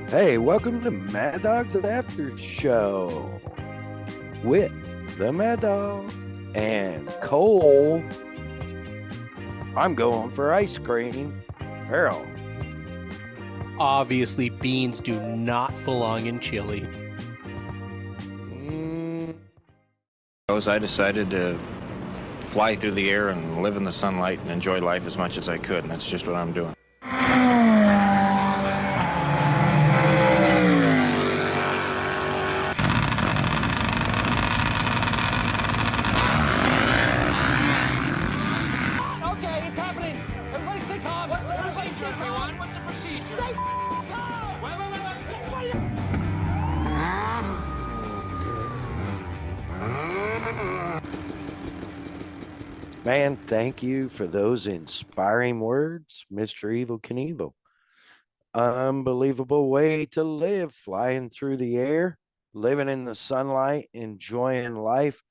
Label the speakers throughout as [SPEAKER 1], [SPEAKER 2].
[SPEAKER 1] Hey, welcome to Mad Dog's After Show with the Mad Dog and Cole. I'm going for ice cream. Farrell.
[SPEAKER 2] Obviously, beans do not belong in chili.
[SPEAKER 3] I decided to fly through the air and live in the sunlight and enjoy life as much as I could, and that's just what I'm doing.
[SPEAKER 4] Okay, it's happening. Everybody stay calm. What's the procedure, everyone? What's the procedure? Stay calm. Wait.
[SPEAKER 1] Man, thank you for those inspiring words, Mr. Evil Knievel. Unbelievable way to live, flying through the air, living in the sunlight, enjoying life.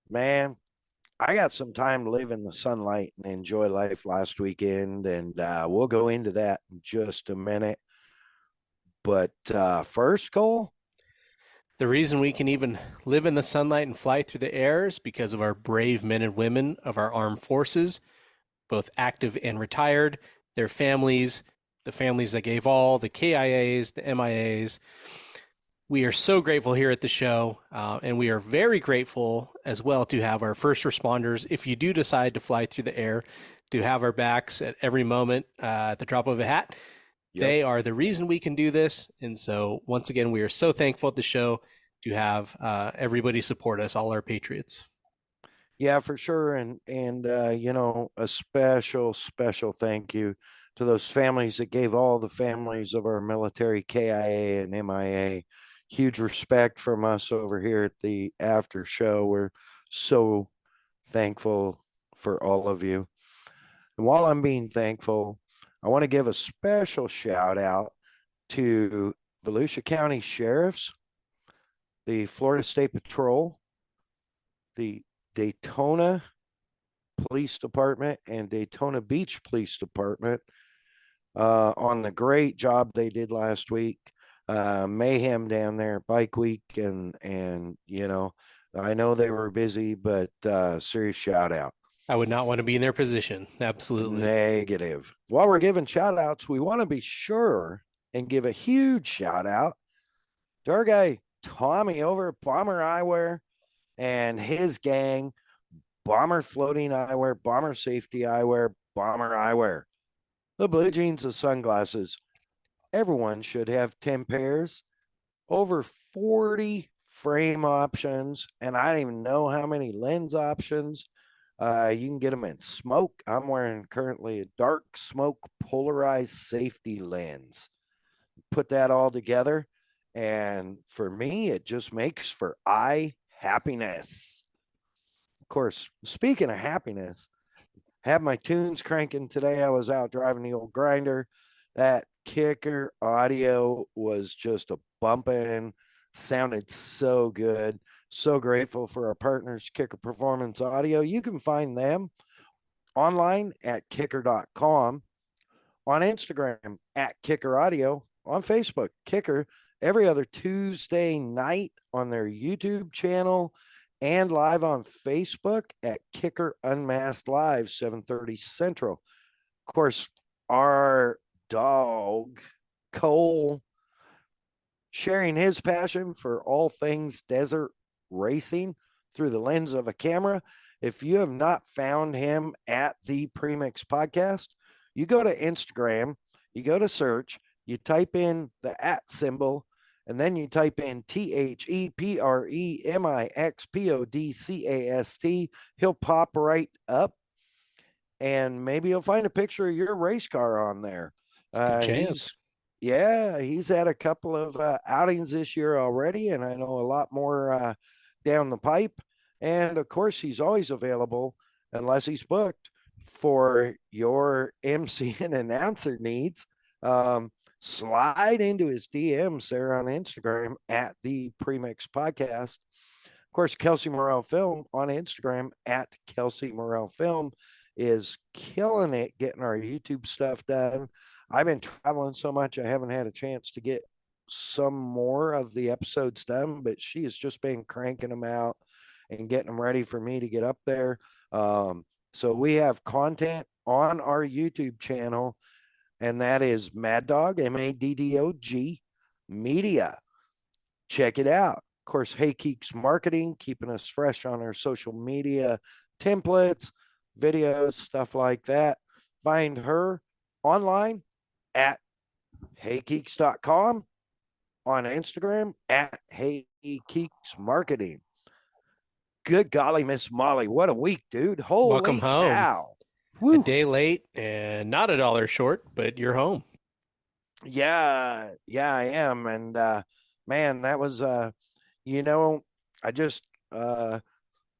[SPEAKER 1] Man, I got some time to live in the sunlight and enjoy life last weekend, and we'll go into that in just a minute. But first, Cole,
[SPEAKER 2] The reason we can even live in the sunlight and fly through the air is because of our brave men and women of our armed forces, both active and retired, their families, the families that gave all, the KIAs, the MIAs. We are so grateful here at the show, and we are very grateful as well to have our first responders, if you do decide to fly through the air, to have our backs at every moment at the drop of a hat.
[SPEAKER 1] Yep.
[SPEAKER 2] They are the reason we can do this. And so, once again, we are so thankful at the show to have everybody support us, all our patriots.
[SPEAKER 1] Yeah, for sure. And a special thank you to those families that gave all the families of our military KIA and MIA. Huge respect from us over here at the after show. We're so thankful for all of you. And while I'm being thankful, I want to give a special shout out to Volusia County Sheriffs, the Florida State Patrol, the Daytona Police Department, and Daytona Beach Police Department on the great job they did last week. Mayhem down there at Bike Week, and I know they were busy, but serious shout out.
[SPEAKER 2] I would not want to be in their position. Absolutely.
[SPEAKER 1] Negative. While we're giving shout outs, we want to be sure and give a huge shout out to our guy Tommy over at Bomber Eyewear and his gang, Bomber Floating Eyewear, Bomber Safety Eyewear, Bomber Eyewear. The blue jeans, the sunglasses. Everyone should have 10 pairs, over 40 frame options, and I don't even know how many lens options. You can get them in smoke. I'm wearing currently a dark smoke polarized safety lens. Put that all together, and for me, it just makes for eye happiness. Of course, speaking of happiness, have my tunes cranking today. I was out driving the old grinder. That kicker audio was just a bumping, sounded so good. So grateful for our partners, Kicker Performance Audio. You can find them online at kicker.com, on Instagram at Kicker Audio, on Facebook, Kicker, every other Tuesday night on their YouTube channel, and live on Facebook at Kicker Unmasked Live, 7:30 Central. Of course, our dog, Cole, sharing his passion for all things desert racing through the lens of a camera. If you have not found him at the Premix Podcast, you go to Instagram, you go to search, you type in the @ symbol, and then you type in ThePremixPodcast. He'll pop right up, and maybe you'll find a picture of your race car on there.
[SPEAKER 2] Good chance.
[SPEAKER 1] He's had a couple of outings this year already, and I know a lot more down the pipe. And of course, he's always available, unless he's booked, for your MC and announcer needs. Slide into his DMs there on Instagram at the Premix Podcast. Of course, Kelsey Morrell Film on Instagram at Kelsey Morrell Film is killing it getting our YouTube stuff done. I've been traveling so much, I haven't had a chance to get some more of the episodes done, but she has just been cranking them out and getting them ready for me to get up there. So we have content on our YouTube channel, and that is MAddOG, MAddOG Media. Check it out. Of course, Hey Keeks Marketing, keeping us fresh on our social media templates, videos, stuff like that. Find her online at heykeeks.com, on Instagram at Hey Keeks Marketing. Good golly, Miss Molly. What a week, dude.
[SPEAKER 2] Welcome
[SPEAKER 1] Holy
[SPEAKER 2] home.
[SPEAKER 1] cow.
[SPEAKER 2] A
[SPEAKER 1] Woo.
[SPEAKER 2] day late and not $1 short, but you're home.
[SPEAKER 1] Yeah, I am. And man, that was I just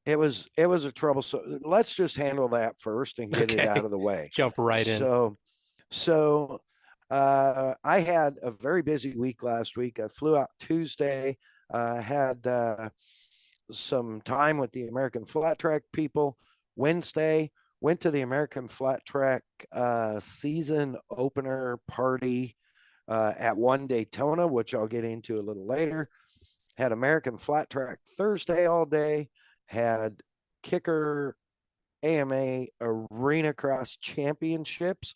[SPEAKER 1] it was a trouble. So let's just handle that first and get it out of the way.
[SPEAKER 2] Jump right in.
[SPEAKER 1] So I had a very busy week last week. I flew out Tuesday, had some time with the American Flat Track people. Wednesday, went to the American Flat Track season opener party at one Daytona, which I'll get into a little later. Had American Flat Track Thursday all day. Had Kicker AMA Arena Cross Championships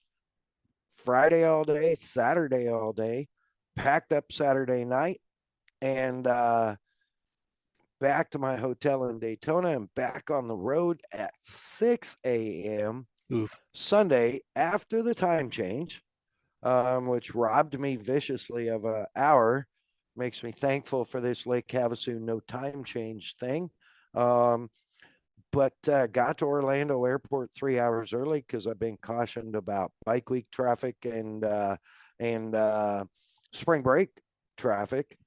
[SPEAKER 1] Friday all day, Saturday all day. Packed up Saturday night and back to my hotel in Daytona and back on the road at 6 a.m.
[SPEAKER 2] Oof.
[SPEAKER 1] Sunday after the time change, which robbed me viciously of an hour. Makes me thankful for this Lake Havasu no time change thing. But got to Orlando Airport 3 hours early because I've been cautioned about Bike Week traffic and spring break traffic.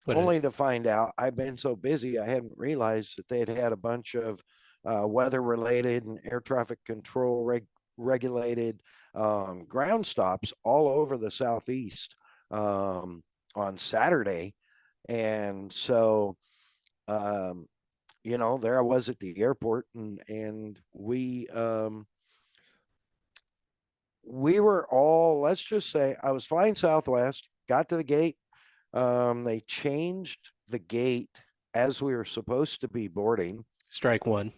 [SPEAKER 1] Only to find out I've been so busy, I hadn't realized that they had a bunch of weather-related and air traffic control regulated ground stops all over the Southeast on Saturday. And so, there I was at the airport and we were all, let's just say I was flying Southwest, got to the gate. They changed the gate as we were supposed to be boarding.
[SPEAKER 2] Strike one.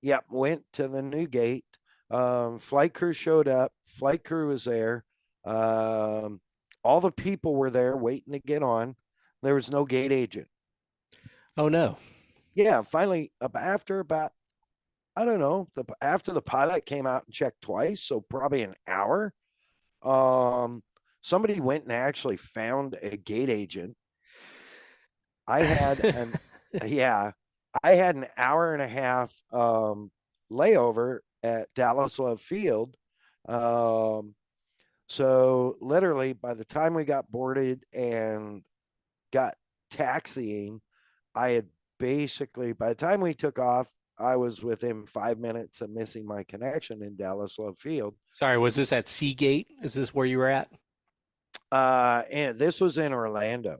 [SPEAKER 1] Yep, went to the new gate. Flight crew showed up. Flight crew was there. All the people were there waiting to get on. There was no gate agent.
[SPEAKER 2] Oh, no.
[SPEAKER 1] Yeah, finally, after about, I don't know, after the pilot came out and checked twice, so probably an hour, somebody went and actually found a gate agent. I had an hour and a half layover at Dallas Love Field. So literally by the time we got boarded and got taxiing, I had basically, by the time we took off, I was within 5 minutes of missing my connection in Dallas Love Field.
[SPEAKER 2] Sorry, was this at Seagate? Is this where you were at?
[SPEAKER 1] And this was in Orlando.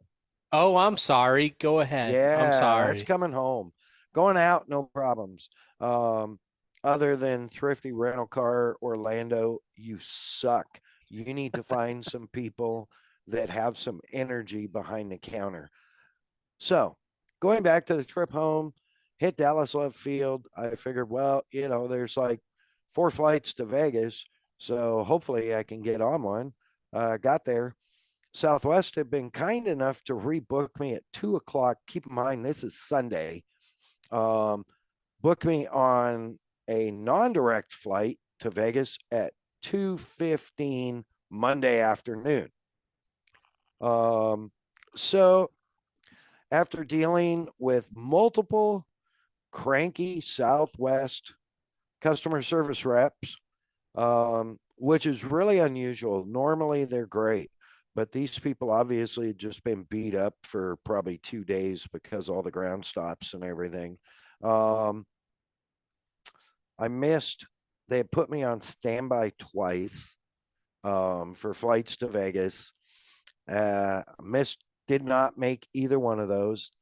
[SPEAKER 2] Oh, I'm sorry. Go ahead.
[SPEAKER 1] Yeah,
[SPEAKER 2] I'm sorry.
[SPEAKER 1] that's coming home. Going out, no problems. Other than Thrifty Rental Car Orlando, you suck. You need to find some people that have some energy behind the counter. So going back to the trip home, hit Dallas Love Field. I figured, well, there's like 4 flights to Vegas. So hopefully I can get on one. Got there. Southwest had been kind enough to rebook me at 2:00. Keep in mind, this is Sunday. Book me on a non-direct flight to Vegas at 2:15 Monday afternoon. So after dealing with multiple cranky Southwest customer service reps, which is really unusual. Normally they're great, but these people obviously had just been beat up for probably 2 days because all the ground stops and everything. I missed, they had put me on standby twice for flights to Vegas. Did not make either one of those.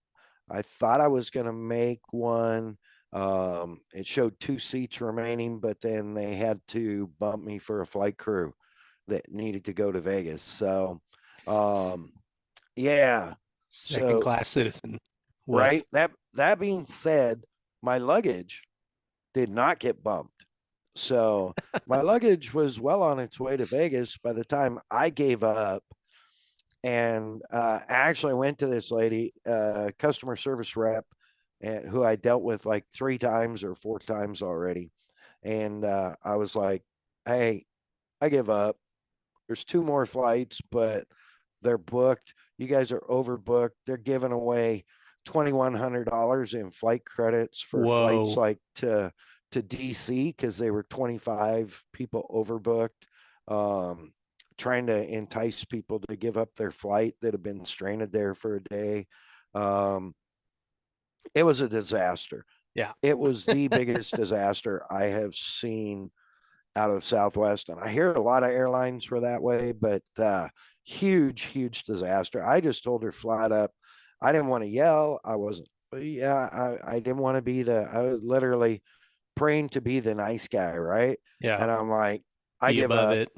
[SPEAKER 1] I thought I was going to make one. It showed 2 seats remaining, but then they had to bump me for a flight crew that needed to go to Vegas. So Yeah.
[SPEAKER 2] Second
[SPEAKER 1] So,
[SPEAKER 2] class citizen. Woof.
[SPEAKER 1] right. That being said, my luggage did not get bumped. So my luggage was well on its way to Vegas by the time I gave up. And I actually went to this lady, customer service rep, who I dealt with like 3 times or 4 times already. And I was like, hey, I give up. There's 2 more flights, but they're booked. You guys are overbooked. They're giving away $2,100 in flight credits for flights
[SPEAKER 2] Whoa.
[SPEAKER 1] like to DC because they were 25 people overbooked. Trying to entice people to give up their flight that have been stranded there for a day. Um, it was a disaster.
[SPEAKER 2] Yeah.
[SPEAKER 1] It was the biggest disaster I have seen out of Southwest. And I hear a lot of airlines were that way, but huge, huge disaster. I just told her flat up, I didn't want to yell. I wasn't, I didn't want to be I was literally praying to be the nice guy, right?
[SPEAKER 2] Yeah.
[SPEAKER 1] And I'm like, I
[SPEAKER 2] Be
[SPEAKER 1] give
[SPEAKER 2] above
[SPEAKER 1] up.
[SPEAKER 2] it.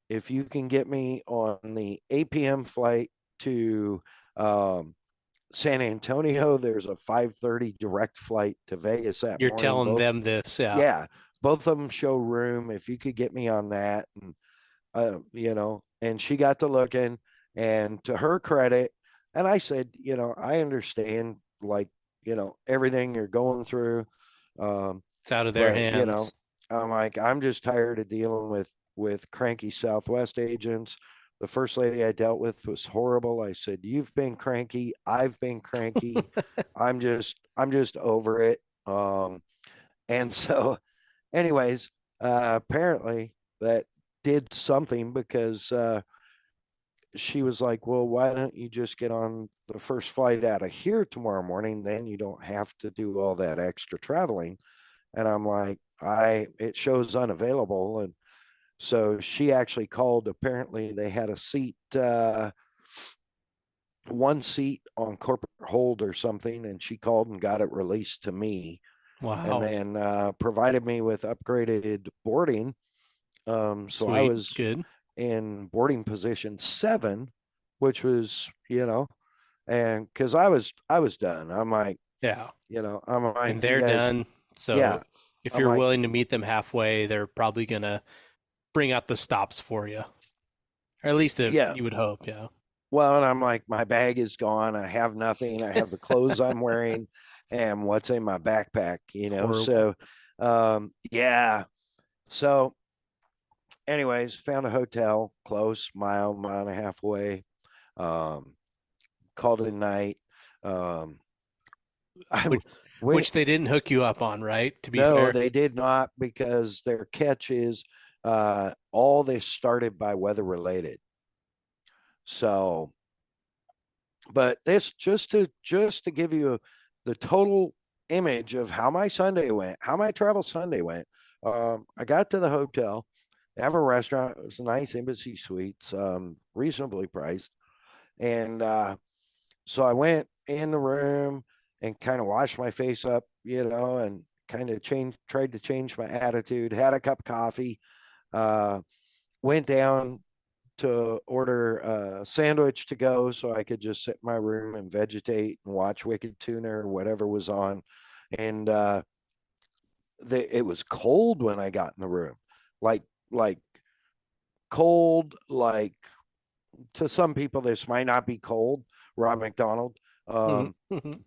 [SPEAKER 1] If you can get me on the 8 p.m. flight to San Antonio, there's a 5:30 direct flight to Vegas that
[SPEAKER 2] You're
[SPEAKER 1] morning.
[SPEAKER 2] telling them this. Yeah.
[SPEAKER 1] Yeah, both of them show room. If you could get me on that, and and she got to looking, and to her credit, and I said, I understand, like, everything you're going through,
[SPEAKER 2] It's out of their
[SPEAKER 1] but
[SPEAKER 2] hands.
[SPEAKER 1] I'm like, I'm just tired of dealing with cranky Southwest agents. The first lady I dealt with was horrible. I said, "You've been cranky. I've been cranky. I'm just over it." And so, anyways, apparently that did something because she was like, "Well, why don't you just get on the first flight out of here tomorrow morning? Then you don't have to do all that extra traveling." And I'm like, it shows unavailable. And so she actually called. Apparently, they had a seat, one seat on corporate hold or something, and she called and got it released to me, and
[SPEAKER 2] Wow.
[SPEAKER 1] then provided me with upgraded boarding. So I
[SPEAKER 2] Sweet.
[SPEAKER 1] was
[SPEAKER 2] Good.
[SPEAKER 1] in boarding position 7, which was, and because I was done. I'm like,
[SPEAKER 2] Yeah.
[SPEAKER 1] I'm
[SPEAKER 2] And
[SPEAKER 1] like, you
[SPEAKER 2] they're
[SPEAKER 1] guys,
[SPEAKER 2] done. So
[SPEAKER 1] yeah.
[SPEAKER 2] if
[SPEAKER 1] I'm
[SPEAKER 2] you're
[SPEAKER 1] like,
[SPEAKER 2] willing to meet them halfway, they're probably going to bring out the stops for you. Or at least
[SPEAKER 1] yeah.
[SPEAKER 2] you would hope. Yeah.
[SPEAKER 1] Well, and I'm like, my bag is gone. I have nothing. I have the clothes I'm wearing and what's in my backpack,
[SPEAKER 2] Horrible.
[SPEAKER 1] So, yeah. So, anyways, found a hotel close, mile and a half away. Um, Called it a night. Um, I
[SPEAKER 2] Which,
[SPEAKER 1] went,
[SPEAKER 2] which they didn't hook you up on, right? To be
[SPEAKER 1] no,
[SPEAKER 2] fair.
[SPEAKER 1] they did not, because their catch is all this started by weather related. So, but this just to give you the total image of how my Sunday went, how my travel Sunday went. I got to the hotel. They have a restaurant. It was a nice Embassy Suites, reasonably priced. And so I went in the room and kind of washed my face up, and kind of tried to change my attitude. Had a cup of coffee. Uh, Went down to order a sandwich to go so I could just sit in my room and vegetate and watch Wicked Tuna or whatever was on. And it was cold when I got in the room, like cold, like, to some people this might not be cold, Rob McDonald,
[SPEAKER 2] Mhm.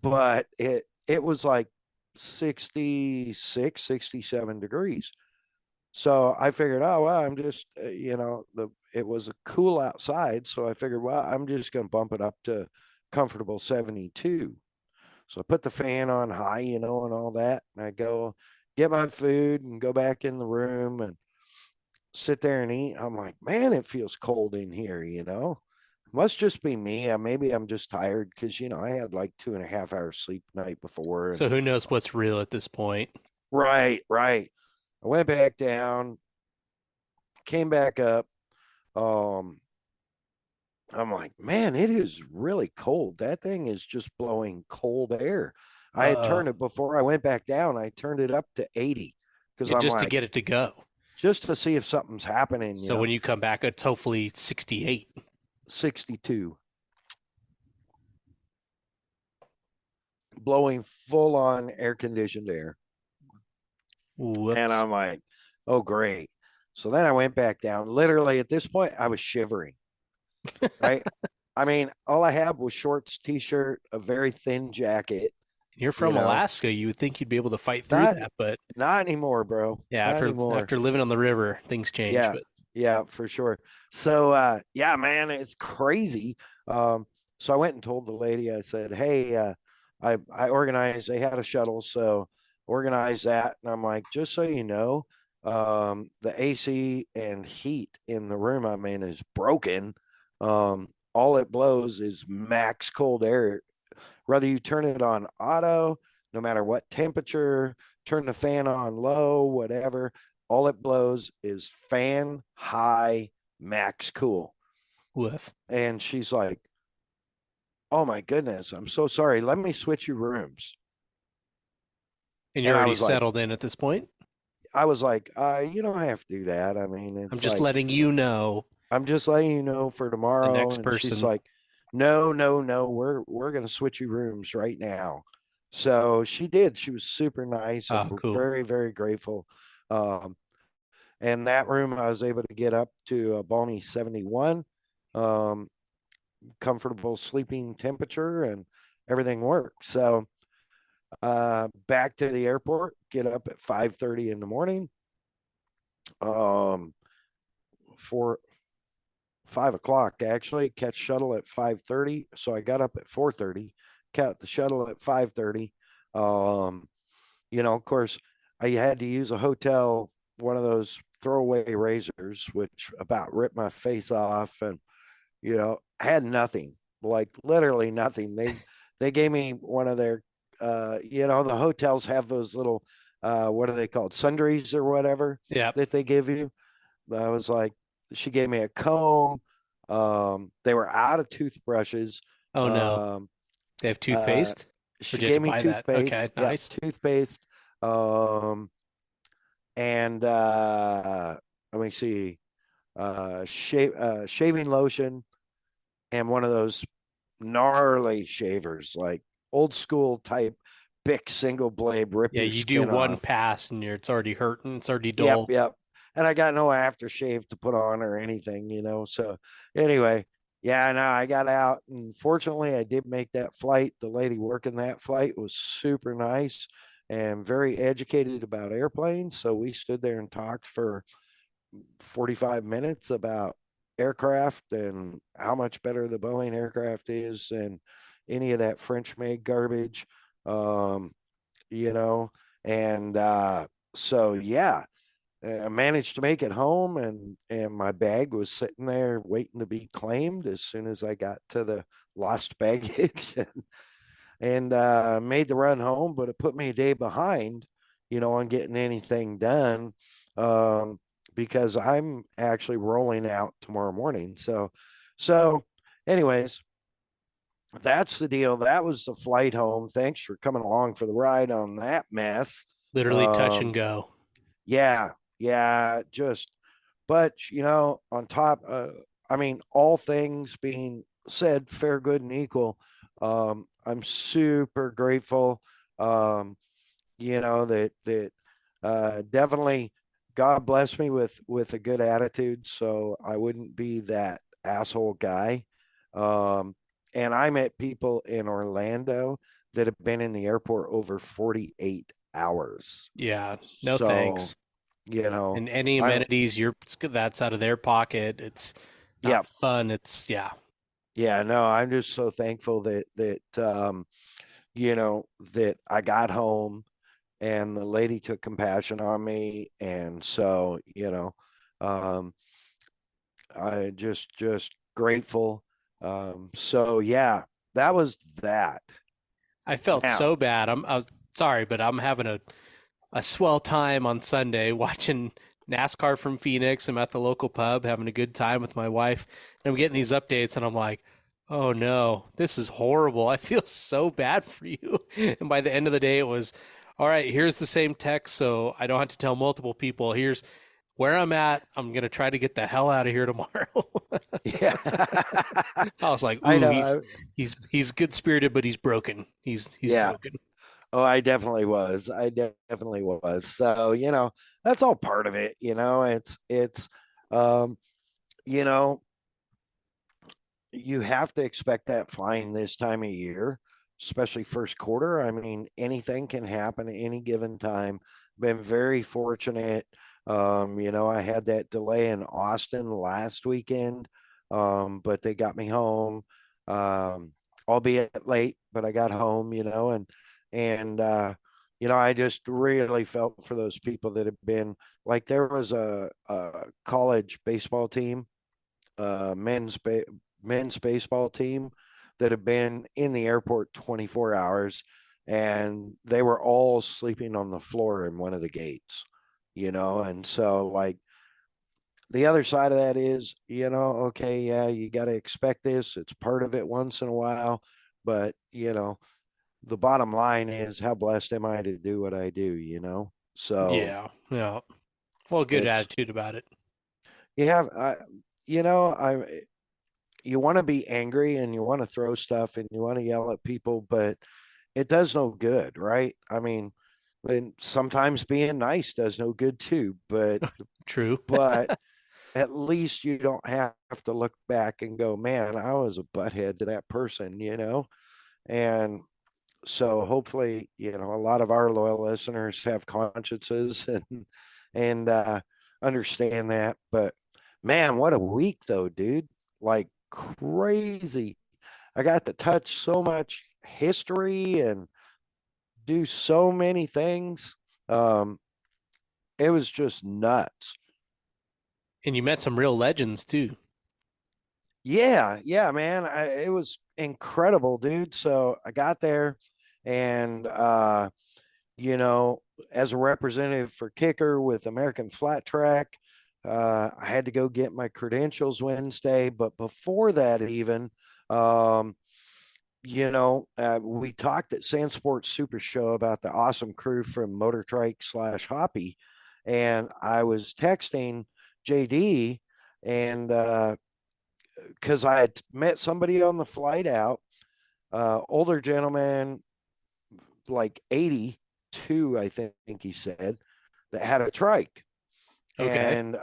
[SPEAKER 1] but it was like 66, 67 degrees. So I figured, oh well, I'm just, it was cool outside, so I figured, well, I'm just going to bump it up to comfortable 72. So I put the fan on high, and all that, and I go get my food and go back in the room and sit there and eat. I'm like, man, it feels cold in here. Must just be me. Maybe I'm just tired because I had like 2.5 hours sleep the night before. And
[SPEAKER 2] So who knows what's real at this point?
[SPEAKER 1] right, right. I went back down, came back up. Um, I'm like, man, it is really cold. That thing is just blowing cold air. I had
[SPEAKER 2] Uh,
[SPEAKER 1] turned it before I went back down. I turned it up to 80 because I'm
[SPEAKER 2] just to
[SPEAKER 1] like,
[SPEAKER 2] get it to go.
[SPEAKER 1] just to see if something's happening,
[SPEAKER 2] So when you come back, it's hopefully 68.
[SPEAKER 1] 62. blowing full on air conditioned air.
[SPEAKER 2] Whoops.
[SPEAKER 1] And I'm like, oh, great. So then I went back down. Literally at this point, I was shivering. Right. I mean, all I had was shorts, t-shirt, a very thin jacket.
[SPEAKER 2] You're from Alaska. You would think you'd be able to fight through that, but
[SPEAKER 1] not anymore, bro.
[SPEAKER 2] yeah,
[SPEAKER 1] not anymore.
[SPEAKER 2] after living on the river, things change.
[SPEAKER 1] Yeah,
[SPEAKER 2] but
[SPEAKER 1] yeah, for sure. So yeah, man, it's crazy. So I went and told the lady, I said, hey, I organized, they had a shuttle, so organized that. And I'm like, just so you know, the AC and heat in the room I'm in is broken. All it blows is max cold air. Whether you turn it on auto, no matter what temperature, turn the fan on low, whatever, all it blows is fan high max cool.
[SPEAKER 2] woof.
[SPEAKER 1] And she's like, oh my goodness, I'm so sorry. Let me switch you rooms.
[SPEAKER 2] And you're
[SPEAKER 1] And I
[SPEAKER 2] already
[SPEAKER 1] was like,
[SPEAKER 2] settled in at this point?
[SPEAKER 1] I was like, you don't have to do that. I mean, it's
[SPEAKER 2] I'm just
[SPEAKER 1] like,
[SPEAKER 2] letting you know.
[SPEAKER 1] I'm just letting you know for tomorrow.
[SPEAKER 2] The next
[SPEAKER 1] and
[SPEAKER 2] person.
[SPEAKER 1] She's like, no, we're gonna switch you rooms right now. So she did. She was super nice.
[SPEAKER 2] Oh,
[SPEAKER 1] I'm
[SPEAKER 2] cool.
[SPEAKER 1] very, very grateful. And that room, I was able to get up to a balmy 71, comfortable sleeping temperature, and everything worked. So back to the airport, get up at 5:30 in the morning. For 5 o'clock, actually, catch shuttle at 5:30. So I got up at 4:30, caught the shuttle at 5:30. Of course, I had to use a hotel, one of those throwaway razors, which about ripped my face off, and had nothing, like literally nothing. They gave me one of their, the hotels have those little, what are they called, sundries or whatever, that they give you. I was like, she gave me a comb. They were out of toothbrushes.
[SPEAKER 2] Oh no, they have toothpaste.
[SPEAKER 1] She gave me toothpaste.
[SPEAKER 2] Okay, nice.
[SPEAKER 1] Yeah, toothpaste. And let me see, shaving lotion, and one of those gnarly shavers, like old school type, Bic single blade, rip your
[SPEAKER 2] you
[SPEAKER 1] skin
[SPEAKER 2] do one
[SPEAKER 1] off.
[SPEAKER 2] pass and it's already hurting. It's already dull.
[SPEAKER 1] Yep. And I got no aftershave to put on or anything, So anyway, yeah, no, I got out, and fortunately I did make that flight. The lady working that flight was super nice and very educated about airplanes. So we stood there and talked for 45 minutes about aircraft and how much better the Boeing aircraft is than any of that French made garbage. And so yeah, I managed to make it home, and my bag was sitting there waiting to be claimed as soon as I got to the lost baggage, and made the run home. But it put me a day behind, on getting anything done, because I'm actually rolling out tomorrow morning. So anyways, that's the deal. That was the flight home. Thanks for coming along for the ride on that mess.
[SPEAKER 2] Literally touch and go.
[SPEAKER 1] Yeah, but on top, all things being said, fair, good, and equal, I'm super grateful, that definitely God blessed me with a good attitude, so I wouldn't be that asshole guy. And I met people in Orlando that have been in the airport over 48 hours.
[SPEAKER 2] Yeah, no thanks. And any amenities, that's out of their pocket. It's not fun. It's
[SPEAKER 1] Yeah, no, I'm just so thankful that that I got home and the lady took compassion on me, and so I just grateful. So yeah, that was that.
[SPEAKER 2] I felt so bad. I was sorry, but I'm having a swell time on Sunday watching NASCAR from Phoenix. I'm at the local pub having a good time with my wife, and I'm getting these updates, and I'm like, oh no, this is horrible. I feel so bad for you. And by the end of the day, it was, all right, here's the same text, so I don't have to tell multiple people. Here's Where I'm at, I'm gonna try to get the hell out of here tomorrow.
[SPEAKER 1] Yeah.
[SPEAKER 2] I was like,
[SPEAKER 1] I
[SPEAKER 2] ooh,
[SPEAKER 1] know.
[SPEAKER 2] he's good spirited, but he's broken. He's
[SPEAKER 1] Yeah.
[SPEAKER 2] broken.
[SPEAKER 1] Oh, I definitely was. I definitely was. So, that's all part of it. Um, you know, you have to expect that flying this time of year, especially first quarter. I mean, anything can happen at any given time. Been very fortunate. I had that delay in Austin last weekend, but they got me home, albeit late, but I got home, and I just really felt for those people that have been like, there was a college baseball team, uh, men's ba- men's baseball team that had been in the airport 24 hours, and they were all sleeping on the floor in one of the gates, and so, like, the other side of that is, okay, yeah, you got to expect this. It's part of it once in a while, but the bottom line is, how blessed am I to do what I do? So
[SPEAKER 2] Yeah, yeah. Well, good
[SPEAKER 1] it's,
[SPEAKER 2] attitude about it.
[SPEAKER 1] you have, I you want to be angry and you want to throw stuff and you want to yell at people, but it does no good, right? I mean, and sometimes being nice does no good too,
[SPEAKER 2] True.
[SPEAKER 1] but at least you don't have to look back and go, man, I was a butthead to that person. And so hopefully, a lot of our loyal listeners have consciences and understand that. But man, what a week though, dude. Like, crazy. I got to touch so much history and do so many things. Um, it was just nuts.
[SPEAKER 2] And you met some real legends too.
[SPEAKER 1] Yeah, yeah, man. It was incredible, dude. So I got there, and you know, as a representative for kicker with American Flat Track, I had to go get my credentials Wednesday. But before that, even, um, we talked at Sand Sports Super Show about the awesome crew from Motor Trike / Hoppy, and I was texting JD, and because I had met somebody on the flight out, older gentleman, like 82, I think he said, that had a trike,
[SPEAKER 2] Okay.
[SPEAKER 1] and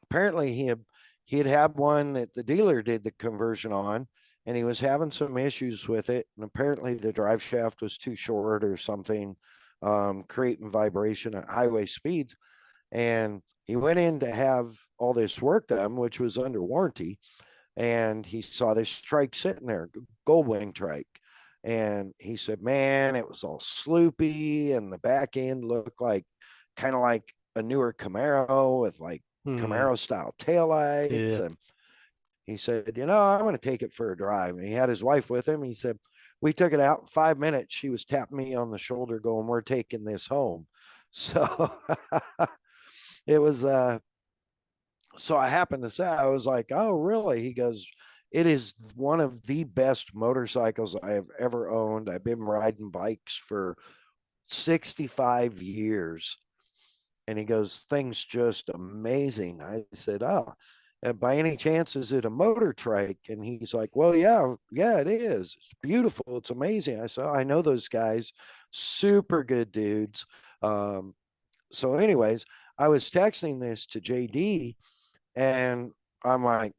[SPEAKER 1] apparently he had one that the dealer did the conversion on, and he was having some issues with it, and apparently the drive shaft was too short or something, creating vibration at highway speeds. And he went in to have all this work done, which was under warranty, and he saw this trike sitting there, gold wing trike. And he said, man, it was all sloopy, and the back end looked like, kind of like a newer Camaro with like
[SPEAKER 2] Hmm.
[SPEAKER 1] Camaro style taillights.
[SPEAKER 2] Yeah.
[SPEAKER 1] And he said, I'm going to take it for a drive. And he had his wife with him. He said, we took it out in 5 minutes. She was tapping me on the shoulder going, we're taking this home. So it was, so I happened to say, I was like, oh, really? He goes, it is one of the best motorcycles I have ever owned. I've been riding bikes for 65 years. And he goes, things just amazing. I said, oh, and by any chance, is it a motor trike? And he's like, well, yeah, yeah, it is. It's beautiful. It's amazing. I said, oh, I know those guys, super good dudes. So, anyways, I was texting this to JD, and I'm like,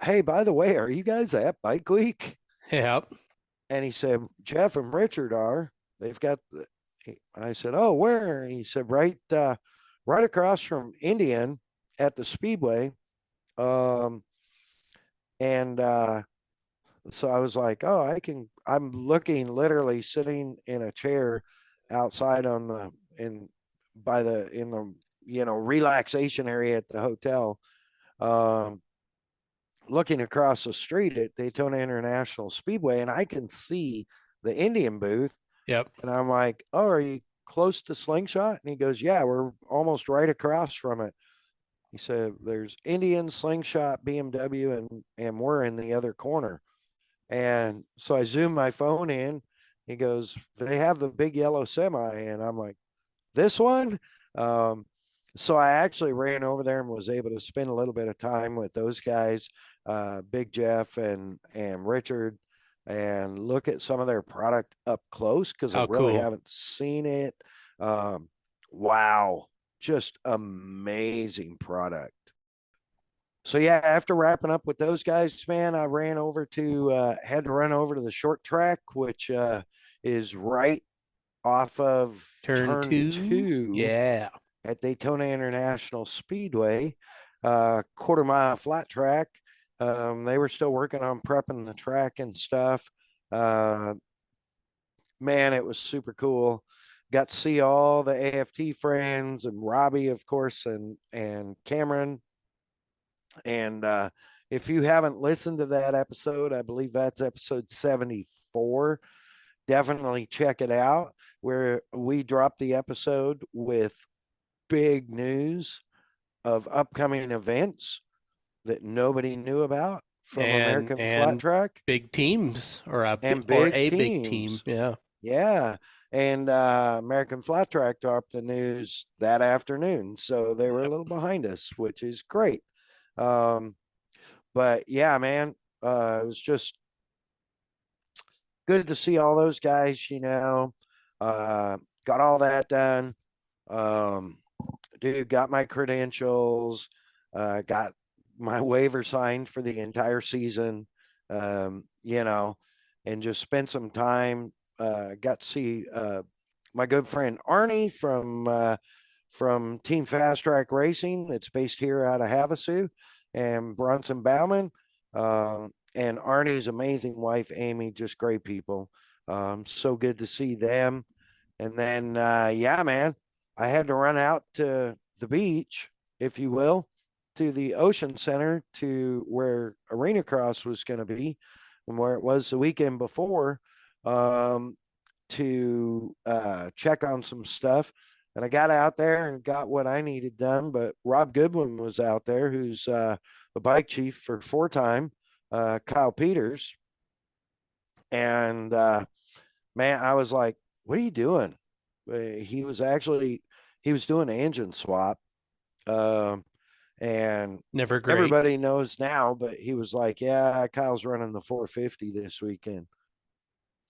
[SPEAKER 1] hey, by the way, are you guys at Bike Week?
[SPEAKER 2] Yep.
[SPEAKER 1] And he said, Jeff and Richard are. They've got the, I said, oh, where? He said, right across from Indian at the Speedway. Um, and so I was like, oh, I'm looking, literally sitting in a chair outside on the, in the, relaxation area at the hotel. Um, Looking across the street at Daytona International Speedway, and I can see the Indian booth.
[SPEAKER 2] Yep.
[SPEAKER 1] And I'm like, oh, are you close to Slingshot? And he goes, yeah, we're almost right across from it. He said, there's Indian, Slingshot, BMW, and we're in the other corner. And so I zoom my phone in. He goes, they have the big yellow semi. And I'm like, this one? So I actually ran over there and was able to spend a little bit of time with those guys, Big Jeff and Richard, and look at some of their product up close because I
[SPEAKER 2] Oh,
[SPEAKER 1] really
[SPEAKER 2] cool.
[SPEAKER 1] haven't seen it. Um, wow, just amazing product. So yeah, after wrapping up with those guys, man, I ran over to had to run over to the short track, which is right off of
[SPEAKER 2] Turn
[SPEAKER 1] turn
[SPEAKER 2] 2.
[SPEAKER 1] two
[SPEAKER 2] Yeah.
[SPEAKER 1] at Daytona International Speedway, quarter-mile flat track. They were still working on prepping the track and stuff. Uh, man, it was super cool. Got to see all the AFT friends and Robbie, of course, and Cameron. And if you haven't listened to that episode, I believe that's episode 74. Definitely check it out, where we dropped the episode with big news of upcoming events that nobody knew about from American Flat
[SPEAKER 2] And
[SPEAKER 1] Track
[SPEAKER 2] big teams or
[SPEAKER 1] and big
[SPEAKER 2] a big team.
[SPEAKER 1] teams.
[SPEAKER 2] Yeah.
[SPEAKER 1] Yeah. And American Flat Track dropped the news that afternoon. So they were a
[SPEAKER 2] Yep.
[SPEAKER 1] little behind us, which is great. Um, but yeah, man, it was just good to see all those guys, got all that done. Um, dude, got my credentials, got my waiver signed for the entire season, and just spent some time. Got to see my good friend Arnie from Team Fast Track Racing, that's based here out of Havasu, and Bronson Bauman, and Arnie's amazing wife Amy, just great people. So good to see them. And then, yeah, man, I had to run out to the beach, if you will, to the Ocean Center, to where Arena Cross was going to be and where it was the weekend before, um, to check on some stuff. And I got out there and got what I needed done. But Rob Goodwin was out there, who's the bike chief for four-time Kyle Peters. And man, I was like, what are you doing? He was actually he was doing an engine swap. Um, and
[SPEAKER 2] Never great.
[SPEAKER 1] everybody knows now, but he was like, yeah, Kyle's running the 450 this weekend.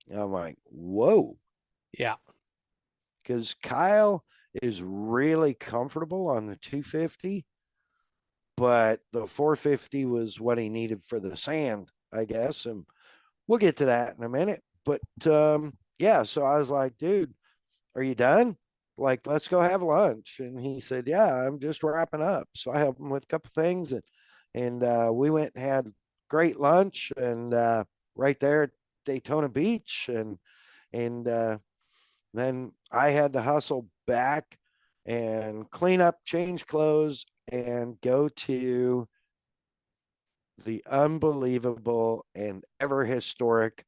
[SPEAKER 1] And I'm like, whoa,
[SPEAKER 2] Yeah.
[SPEAKER 1] because Kyle is really comfortable on the 250, but the 450 was what he needed for the sand, I guess. And we'll get to that in a minute. But yeah, so I was like, dude, are you done? Like, let's go have lunch. And he said, yeah, I'm just wrapping up. So I helped him with a couple things, and we went and had great lunch, and right there at Daytona Beach. And then I had to hustle back and clean up, change clothes, and go to the unbelievable and ever historic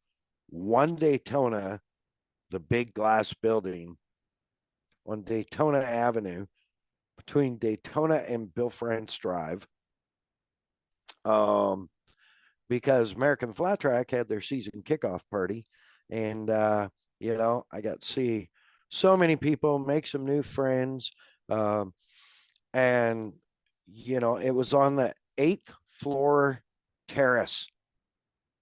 [SPEAKER 1] One Daytona, the big glass building on Daytona Avenue between Daytona and Bill France Drive. Um, because American Flat Track had their season kickoff party. And, I got to see so many people, make some new friends. Um, and, it was on the eighth floor terrace.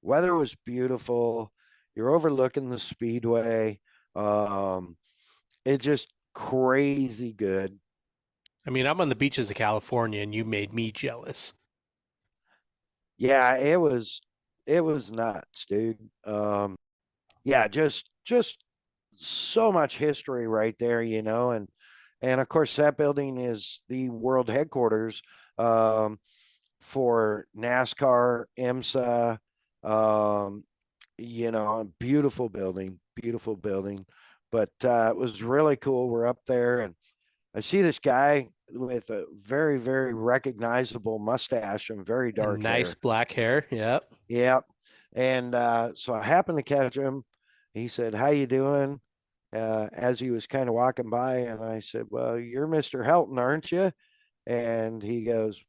[SPEAKER 1] Weather was beautiful. You're overlooking the speedway. It just crazy good.
[SPEAKER 2] I mean, I'm on the beaches of California and you made me jealous.
[SPEAKER 1] Yeah, it was nuts, dude. Yeah, just so much history right there, and of course that building is the world headquarters for NASCAR, IMSA. Beautiful building, beautiful building. But it was really cool. We're up there, and I see this guy with a very, very recognizable mustache and very
[SPEAKER 2] And
[SPEAKER 1] dark
[SPEAKER 2] nice
[SPEAKER 1] hair.
[SPEAKER 2] black hair. Yep.
[SPEAKER 1] Yep. And so I happened to catch him. He said, "How you doing?" As he was kind of walking by, and I said, "Well, you're Mr. Helton, aren't you?" And he goes,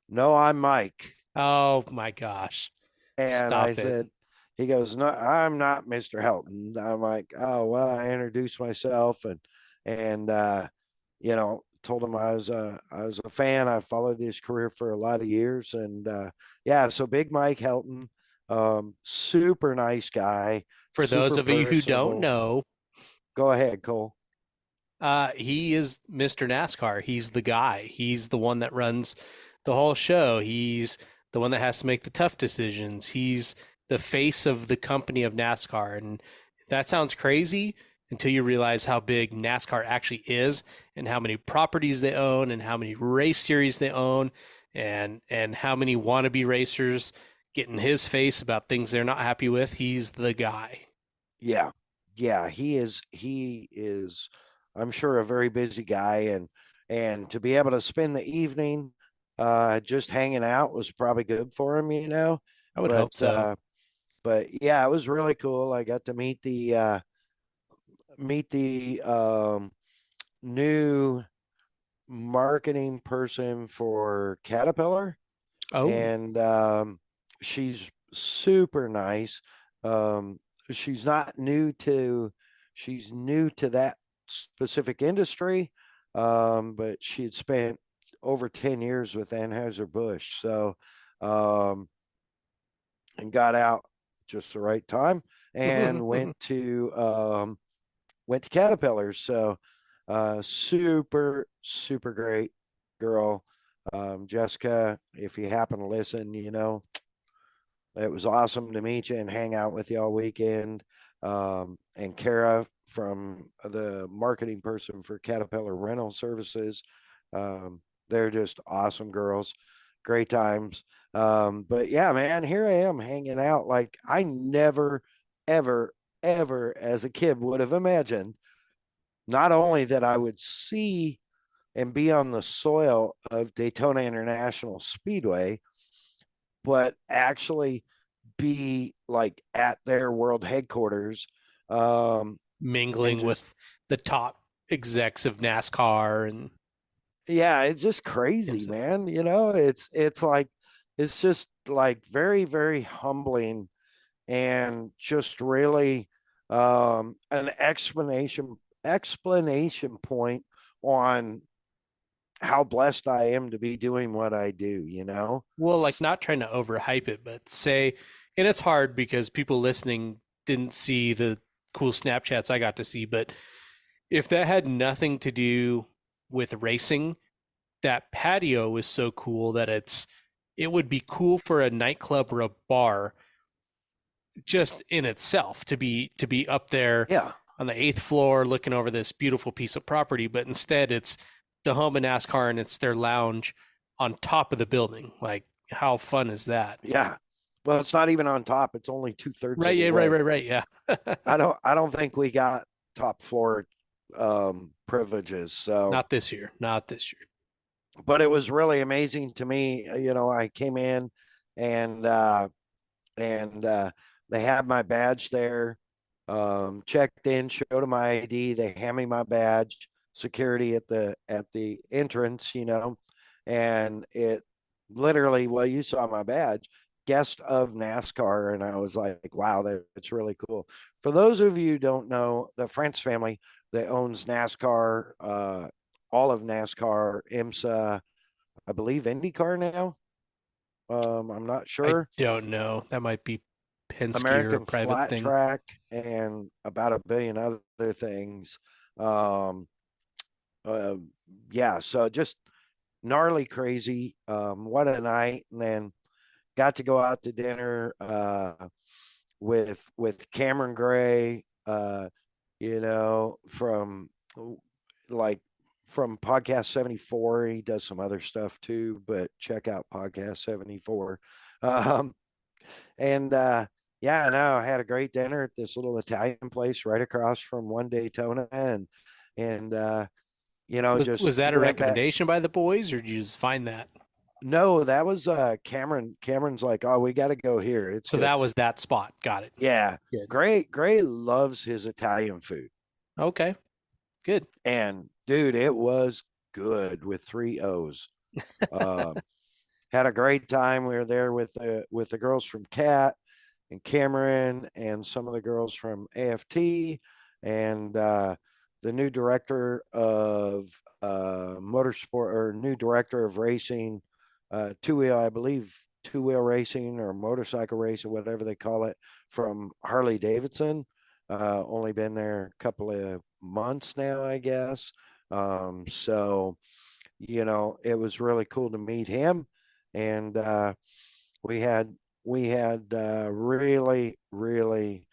[SPEAKER 1] "No, I'm Mike."
[SPEAKER 2] Oh my gosh.
[SPEAKER 1] And I
[SPEAKER 2] Stop it.
[SPEAKER 1] said, he goes, "No, I'm not Mr. Helton." I'm like, "Oh, well," I introduced myself, and told him I was a fan. I followed his career for a lot of years, and yeah, so Big Mike Helton, super nice guy,
[SPEAKER 2] For those
[SPEAKER 1] super
[SPEAKER 2] of you who don't
[SPEAKER 1] personable.
[SPEAKER 2] know,
[SPEAKER 1] Go ahead, Cole.
[SPEAKER 2] he is Mr. NASCAR. He's the guy. He's the one that runs the whole show. He's the one that has to make the tough decisions. He's the face of the company of NASCAR. And that sounds crazy until you realize how big NASCAR actually is and how many properties they own and how many race series they own and how many wannabe racers get in his face about things they're not happy with. He's the guy.
[SPEAKER 1] Yeah, yeah, he is. I'm sure a very busy guy, and to be able to spend the evening just hanging out was probably good for him.
[SPEAKER 2] I would
[SPEAKER 1] But
[SPEAKER 2] hope so.
[SPEAKER 1] yeah, it was really cool. I got to meet the new marketing person for Caterpillar,
[SPEAKER 2] Oh,
[SPEAKER 1] and she's super nice. Um, she's not new to she's new to that specific industry, but she had spent over 10 years with Anheuser-Busch. So, um, and got out just the right time and went to Caterpillars. So, super, super great girl. Jessica, if you happen to listen, it was awesome to meet you and hang out with you all weekend. And Kara from the marketing person for Caterpillar Rental Services. Um, they're just awesome girls, great times. But yeah, man, here I am hanging out. Like I never, ever, ever as a kid would have imagined not only that I would see and be on the soil of Daytona International Speedway, but actually be like at their world headquarters. And
[SPEAKER 2] mingling
[SPEAKER 1] just,
[SPEAKER 2] with the top execs of NASCAR and
[SPEAKER 1] yeah, it's just crazy,
[SPEAKER 2] IMSA.
[SPEAKER 1] man. It's just like very, very humbling and just really an explanation point on how blessed I am to be doing what I do.
[SPEAKER 2] Well, like not trying to overhype it, but say, and it's hard because people listening didn't see the cool Snapchats I got to see, but if that had nothing to do with racing, that patio is so cool that it would be cool for a nightclub or a bar just in itself to be up there
[SPEAKER 1] Yeah.
[SPEAKER 2] on the eighth floor looking over this beautiful piece of property, but instead it's the home of NASCAR and it's their lounge on top of the building. Like, how fun is that?
[SPEAKER 1] Yeah. Well, it's not even on top. It's only 2/3
[SPEAKER 2] Right,
[SPEAKER 1] of the
[SPEAKER 2] yeah, right,
[SPEAKER 1] way.
[SPEAKER 2] right, right. Yeah.
[SPEAKER 1] I don't think we got top floor privileges. So,
[SPEAKER 2] Not this year. Not this year.
[SPEAKER 1] but it was really amazing to me. I came in and they had my badge there. Checked in, showed them my ID. They hand me my badge. Security at the entrance, and it literally, well, you saw my badge, guest of NASCAR, and I was like, wow, that's really cool. For those of you who don't know, the French family that owns NASCAR, all of NASCAR, IMSA, I believe IndyCar now. I'm not
[SPEAKER 2] I
[SPEAKER 1] sure.
[SPEAKER 2] don't know. That might be Penske or a
[SPEAKER 1] American
[SPEAKER 2] private
[SPEAKER 1] Flat
[SPEAKER 2] thing.
[SPEAKER 1] Track, and about a billion other things. Um, uh, yeah, so just gnarly crazy. What a night! And then got to go out to dinner with Cameron Gray. From like from Podcast 74. He does some other stuff too, but check out Podcast 74. Um, and yeah, no, I had a great dinner at this little Italian place right across from One Daytona, and just
[SPEAKER 2] Was that a
[SPEAKER 1] went back.
[SPEAKER 2] recommendation by the boys, or did you just find that?
[SPEAKER 1] No, that was Cameron. Cameron's like, oh, we got to go here. It's
[SPEAKER 2] So
[SPEAKER 1] good.
[SPEAKER 2] that was that spot. Got it.
[SPEAKER 1] Yeah,
[SPEAKER 2] Good.
[SPEAKER 1] Gray loves his Italian food,
[SPEAKER 2] Okay. Good.
[SPEAKER 1] and dude, it was good with three O's. Um, had a great time. We were there with the girls from Cat and Cameron and some of the girls from AFT, and the new director of motorsport, or new director of racing, two-wheel, I believe, two-wheel racing or motorcycle racing, whatever they call it, from Harley Davidson. Only been there a couple of months now, I guess. So, it was really cool to meet him. And we had really, really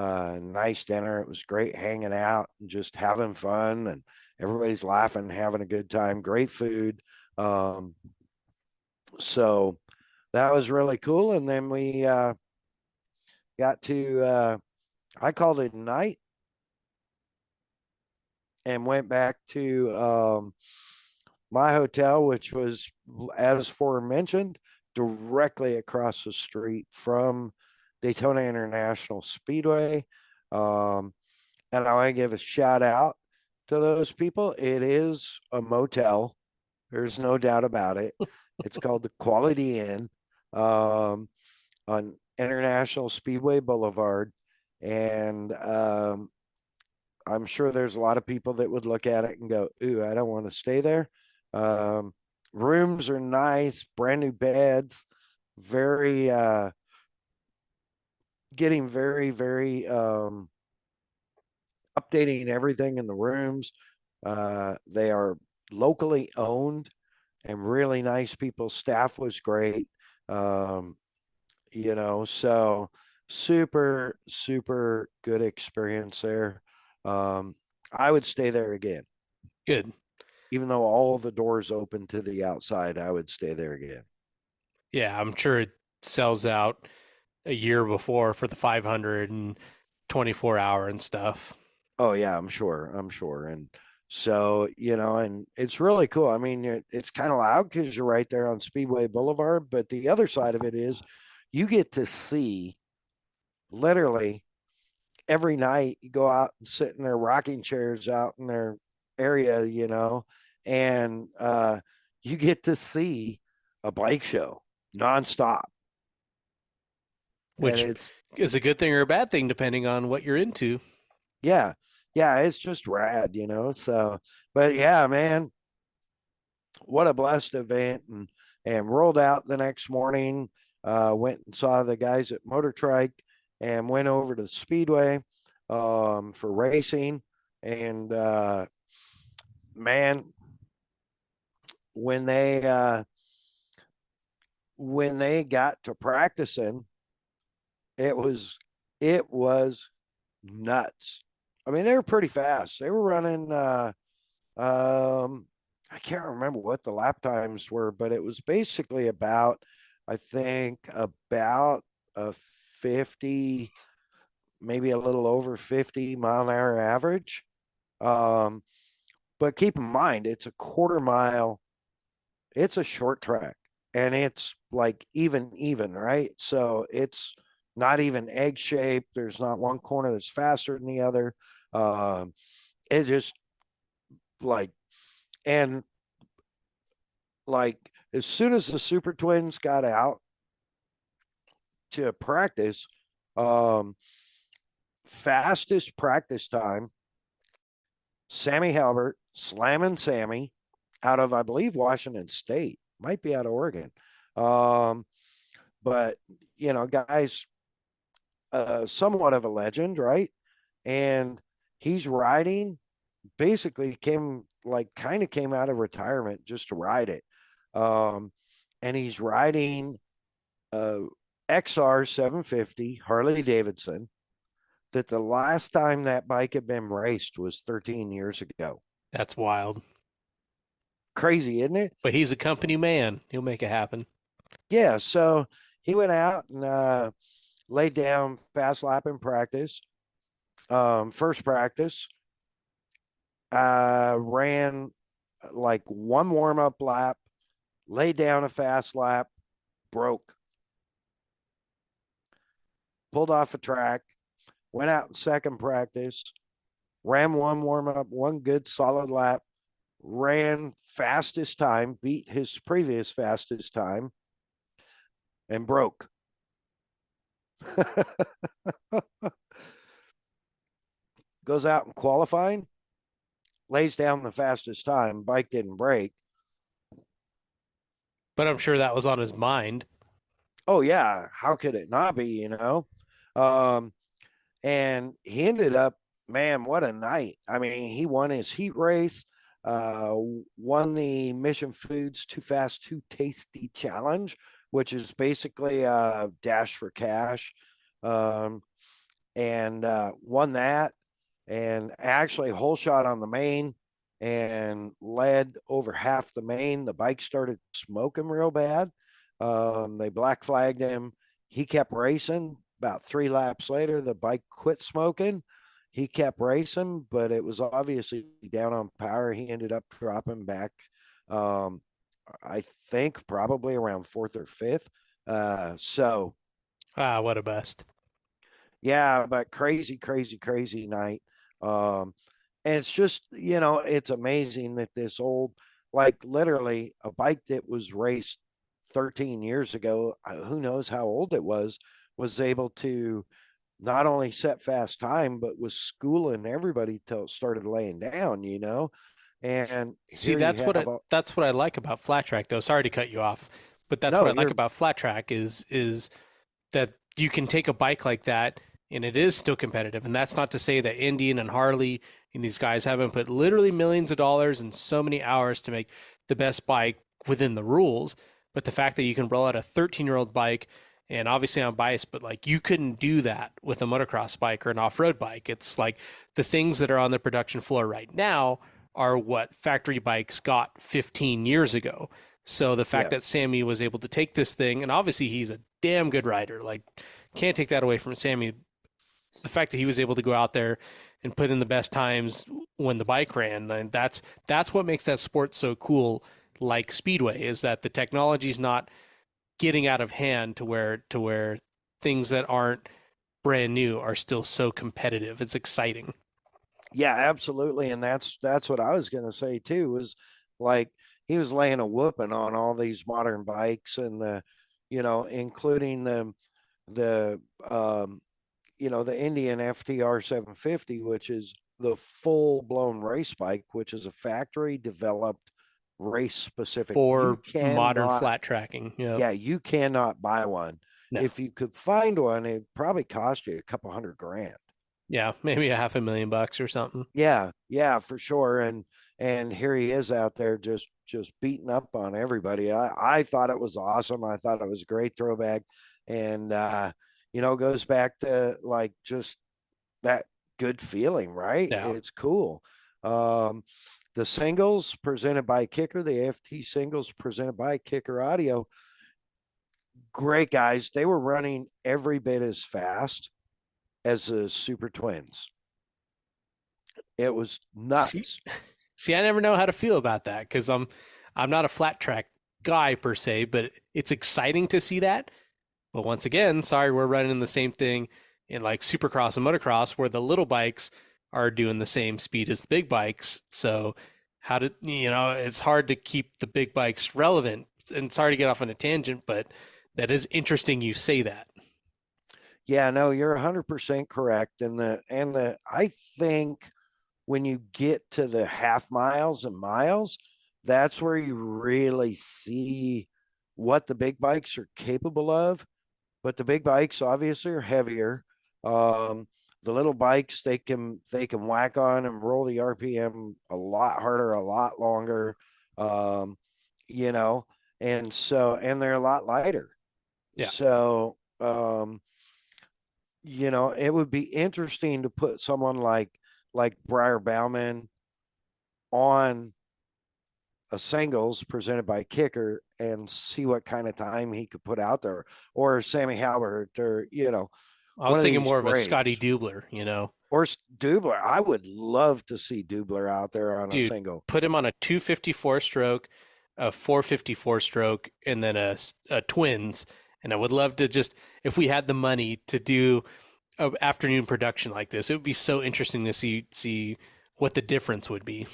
[SPEAKER 1] nice dinner. It was great hanging out and just having fun, and everybody's laughing, having a good time. Great food. So that was really cool. And then we got to I called it a night and went back to my hotel, which was, as forementioned, directly across the street from Daytona International Speedway. And I want to give a shout out to those people. It is a motel. There's no doubt about it. It's called the Quality Inn on International Speedway Boulevard. And I'm sure there's a lot of people that would look at it and go, ooh, I don't want to stay there. Rooms are nice, brand new beds, very, getting very, very, updating everything in the rooms. They are locally owned and really nice people. Staff was great. So super, super good experience there. I would stay there again.
[SPEAKER 2] Good.
[SPEAKER 1] Even though all the doors open to the outside, I would stay there again.
[SPEAKER 2] Yeah, I'm sure it sells out a year before for the 500 and 24-hour and stuff.
[SPEAKER 1] Oh yeah, I'm sure. And so, and it's really cool. I mean, it's kind of loud because you're right there on Speedway Boulevard, but the other side of it is you get to see literally every night. You go out and sit in their rocking chairs out in their area, and you get to see a bike show nonstop.
[SPEAKER 2] Which is a good thing or a bad thing, depending on what you're into.
[SPEAKER 1] Yeah. Yeah. It's just rad, So, but yeah, man, what a blessed event. And rolled out the next morning, went and saw the guys at Motor Trike and went over to the Speedway for racing. And man, when they got to practicing, it was nuts. I mean, they were pretty fast. They were running I can't remember what the lap times were, but it was basically about, I think, about a 50, maybe a little over 50-mile-an-hour average. But keep in mind, it's a quarter mile. It's a short track, and it's like even, right? So it's not even egg shaped. There's not one corner that's faster than the other. It just like, and like as soon as the Super Twins got out to practice, fastest practice time, Sammy Halbert slamming Sammy out of, I believe, Washington State, might be out of Oregon. But, guys, somewhat of a legend, right? And he's riding, basically came out of retirement just to ride it. And he's riding XR 750 Harley Davidson, that the last time that bike had been raced was 13 years ago.
[SPEAKER 2] That's wild.
[SPEAKER 1] Crazy, isn't it?
[SPEAKER 2] But he's a company man. He'll make it happen.
[SPEAKER 1] Yeah. So he went out and laid down fast lap in practice. First practice, ran like one warm-up lap, laid down a fast lap, broke. Pulled off a track, went out in second practice, ran one warm-up, one good solid lap, ran fastest time, beat his previous fastest time, and broke. Goes out in qualifying, lays down the fastest time. Bike didn't break.
[SPEAKER 2] But I'm sure that was on his mind.
[SPEAKER 1] Oh yeah, how could it not be? Um, and he ended up, man, what a night! I mean, he won his heat race, uh, won the Mission Foods Too Fast Too Tasty Challenge, which is basically a dash for cash, um, and won that. And actually, whole shot on the main and led over half the main. The bike started smoking real bad. They black flagged him. He kept racing. About 3 laps later, the bike quit smoking. He kept racing, but it was obviously down on power. He ended up dropping back, um, I think, probably around fourth or fifth. So,
[SPEAKER 2] Ah, what a best.
[SPEAKER 1] yeah, but crazy, crazy, crazy night. Um, and it's just, it's amazing that this old, like literally a bike that was raced 13 years ago, who knows how old it was able to not only set fast time, but was schooling everybody till it started laying down. And
[SPEAKER 2] See,
[SPEAKER 1] here you have a,
[SPEAKER 2] that's what I like about flat track though. Sorry to cut you off, but that's what
[SPEAKER 1] no,
[SPEAKER 2] I like
[SPEAKER 1] you're,
[SPEAKER 2] about flat track is that you can take a bike like that and it is still competitive. And that's not to say that Indian and Harley and these guys haven't put literally millions of dollars and so many hours to make the best bike within the rules. But the fact that you can roll out a 13-year-old bike, and obviously I'm biased, but like you couldn't do that with a motocross bike or an off-road bike. It's like the things that are on the production floor right now are what factory bikes got 15 years ago. So the fact
[SPEAKER 1] yeah,
[SPEAKER 2] that Sammy was able to take this thing, and obviously he's a damn good rider, like can't take that away from Sammy. The fact that he was able to go out there and put in the best times when the bike ran, and that's what makes that sport so cool. Like Speedway, is that the technology's not getting out of hand to where things that aren't brand new are still so competitive. It's exciting.
[SPEAKER 1] yeah, absolutely. And that's what I was going to say too, was like he was laying a whooping on all these modern bikes and including the the Indian FTR 750, which is the full blown race bike, which is a factory developed race specific. You
[SPEAKER 2] For modern
[SPEAKER 1] cannot,
[SPEAKER 2] flat tracking. Yep.
[SPEAKER 1] yeah, you cannot buy one.
[SPEAKER 2] No.
[SPEAKER 1] If you could find one, it'd probably cost you a couple $100,000.
[SPEAKER 2] Yeah, maybe a $500,000 or something.
[SPEAKER 1] Yeah, yeah, for sure. And here he is out there just beating up on everybody. I thought it was awesome. I thought it was a great throwback. And goes back to like just that good feeling, right?
[SPEAKER 2] Yeah.
[SPEAKER 1] It's cool. The singles presented by Kicker, the AFT singles presented by Kicker Audio. Great guys. They were running every bit as fast as the Super Twins. It was nuts.
[SPEAKER 2] See, I never know how to feel about that because I'm not a flat track guy per se, but it's exciting to see that. But once again, sorry, we're running the same thing in like Supercross and motocross where the little bikes are doing the same speed as the big bikes. So it's hard to keep the big bikes relevant. And sorry to get off on a tangent, but that is interesting you say that.
[SPEAKER 1] Yeah, no, you're 100% correct. I think when you get to the half miles and miles, that's where you really see what the big bikes are capable of. But the big bikes obviously are heavier. The little bikes they can whack on and roll the RPM a lot harder, a lot longer. Um, and they're a lot lighter.
[SPEAKER 2] Yeah.
[SPEAKER 1] So it would be interesting to put someone like Briar Bauman on a singles presented by Kicker and see what kind of time he could put out there, or Sammy Halbert, or
[SPEAKER 2] I was thinking more of a
[SPEAKER 1] Braves.
[SPEAKER 2] Scotty Dubler,
[SPEAKER 1] Or Dubler. I would love to see Dubler out there on a single.
[SPEAKER 2] Put him on a 254 stroke, a 454 stroke, and then a twins. And I would love to just, if we had the money to do an afternoon production like this, it would be so interesting to see what the difference would be.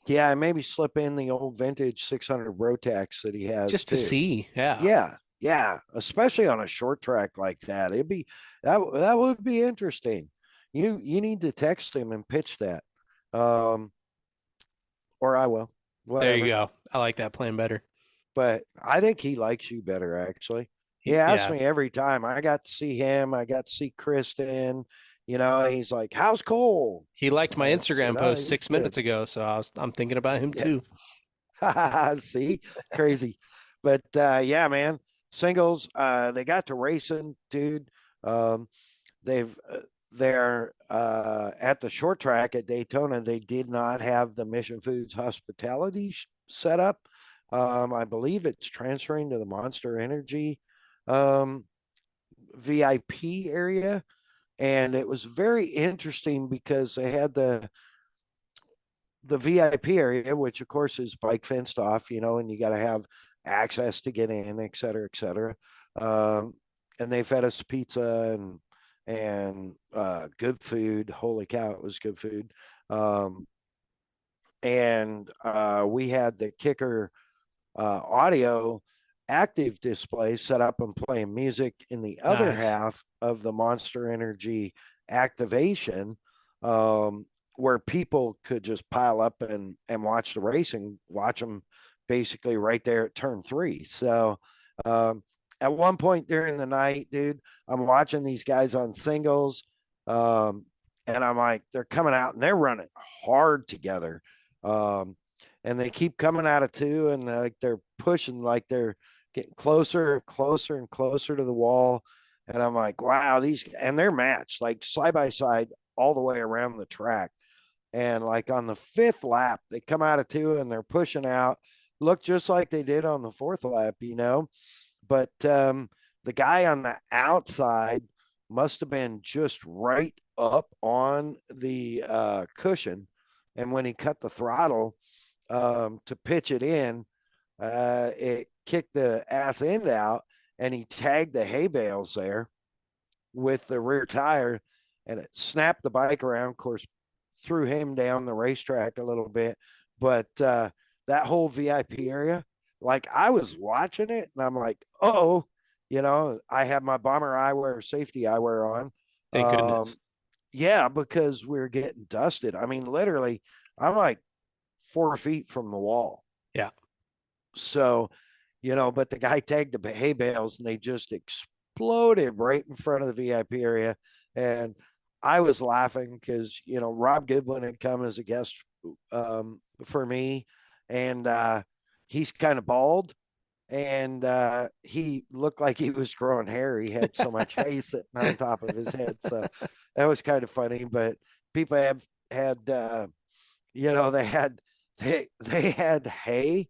[SPEAKER 1] Yeah, and maybe slip in the old vintage 600 Rotax that he has
[SPEAKER 2] just to see.
[SPEAKER 1] Yeah, especially on a short track like that. That would be interesting. You need to text him and pitch that. or I will.
[SPEAKER 2] There you
[SPEAKER 1] Whatever.
[SPEAKER 2] go. I like that plan better.
[SPEAKER 1] But I think he likes you better, actually. He asks
[SPEAKER 2] Yeah.
[SPEAKER 1] me every time. I got to see him. I got to see Kristen. You know, he's like, "How's Cole?"
[SPEAKER 2] He liked my
[SPEAKER 1] I said,
[SPEAKER 2] Instagram
[SPEAKER 1] "Oh,
[SPEAKER 2] post
[SPEAKER 1] he's
[SPEAKER 2] 6 minutes
[SPEAKER 1] good."
[SPEAKER 2] ago, so I'm thinking about him
[SPEAKER 1] Yeah.
[SPEAKER 2] too.
[SPEAKER 1] See, crazy. But yeah, man, singles. They got to racing, dude. Um, they've they're at the short track at Daytona. They did not have the Mission Foods hospitality set up. I believe it's transferring to the Monster Energy um, VIP area, and it was very interesting because they had the VIP area, which of course is bike fenced off, you know, and you got to have access to get in, et cetera, et cetera. And they fed us pizza and good food. Holy cow, it was good food. And we had the kicker audio active display set up and playing music in the other
[SPEAKER 2] Nice.
[SPEAKER 1] half of the Monster Energy activation, where people could just pile up and watch the racing, watch them basically right there at turn 3. So at one point during the night, dude, I'm watching these guys on singles, um, and I'm like, they're coming out and they're running hard together. Um, and they keep coming out of 2, and they're pushing, like they're getting closer and closer and closer to the wall. And I'm like, wow, and they're matched like side by side all the way around the track. And like on the 5th lap, they come out of 2 and they're pushing out, look just like they did on the 4th lap, you know. But the guy on the outside must have been just right up on the cushion. And when he cut the throttle to pitch it in, it kicked the ass end out, and he tagged the hay bales there with the rear tire, and it snapped the bike around. Of course, threw him down the racetrack a little bit. But that whole VIP area, like I was watching it, and I'm like, oh, you know, I have my bomber eyewear, safety eyewear on.
[SPEAKER 2] Thank goodness.
[SPEAKER 1] Yeah, because we're getting dusted. I mean, literally, I'm like 4 feet from the wall.
[SPEAKER 2] Yeah.
[SPEAKER 1] So, you know, but the guy tagged the hay bales and they just exploded right in front of the VIP area. And I was laughing because, you know, Rob Goodwin had come as a guest for me. And he's kind of bald. And he looked like he was growing hair. He had so much hay sitting on top of his head. So that was kind of funny. But people have had, you know, they had hay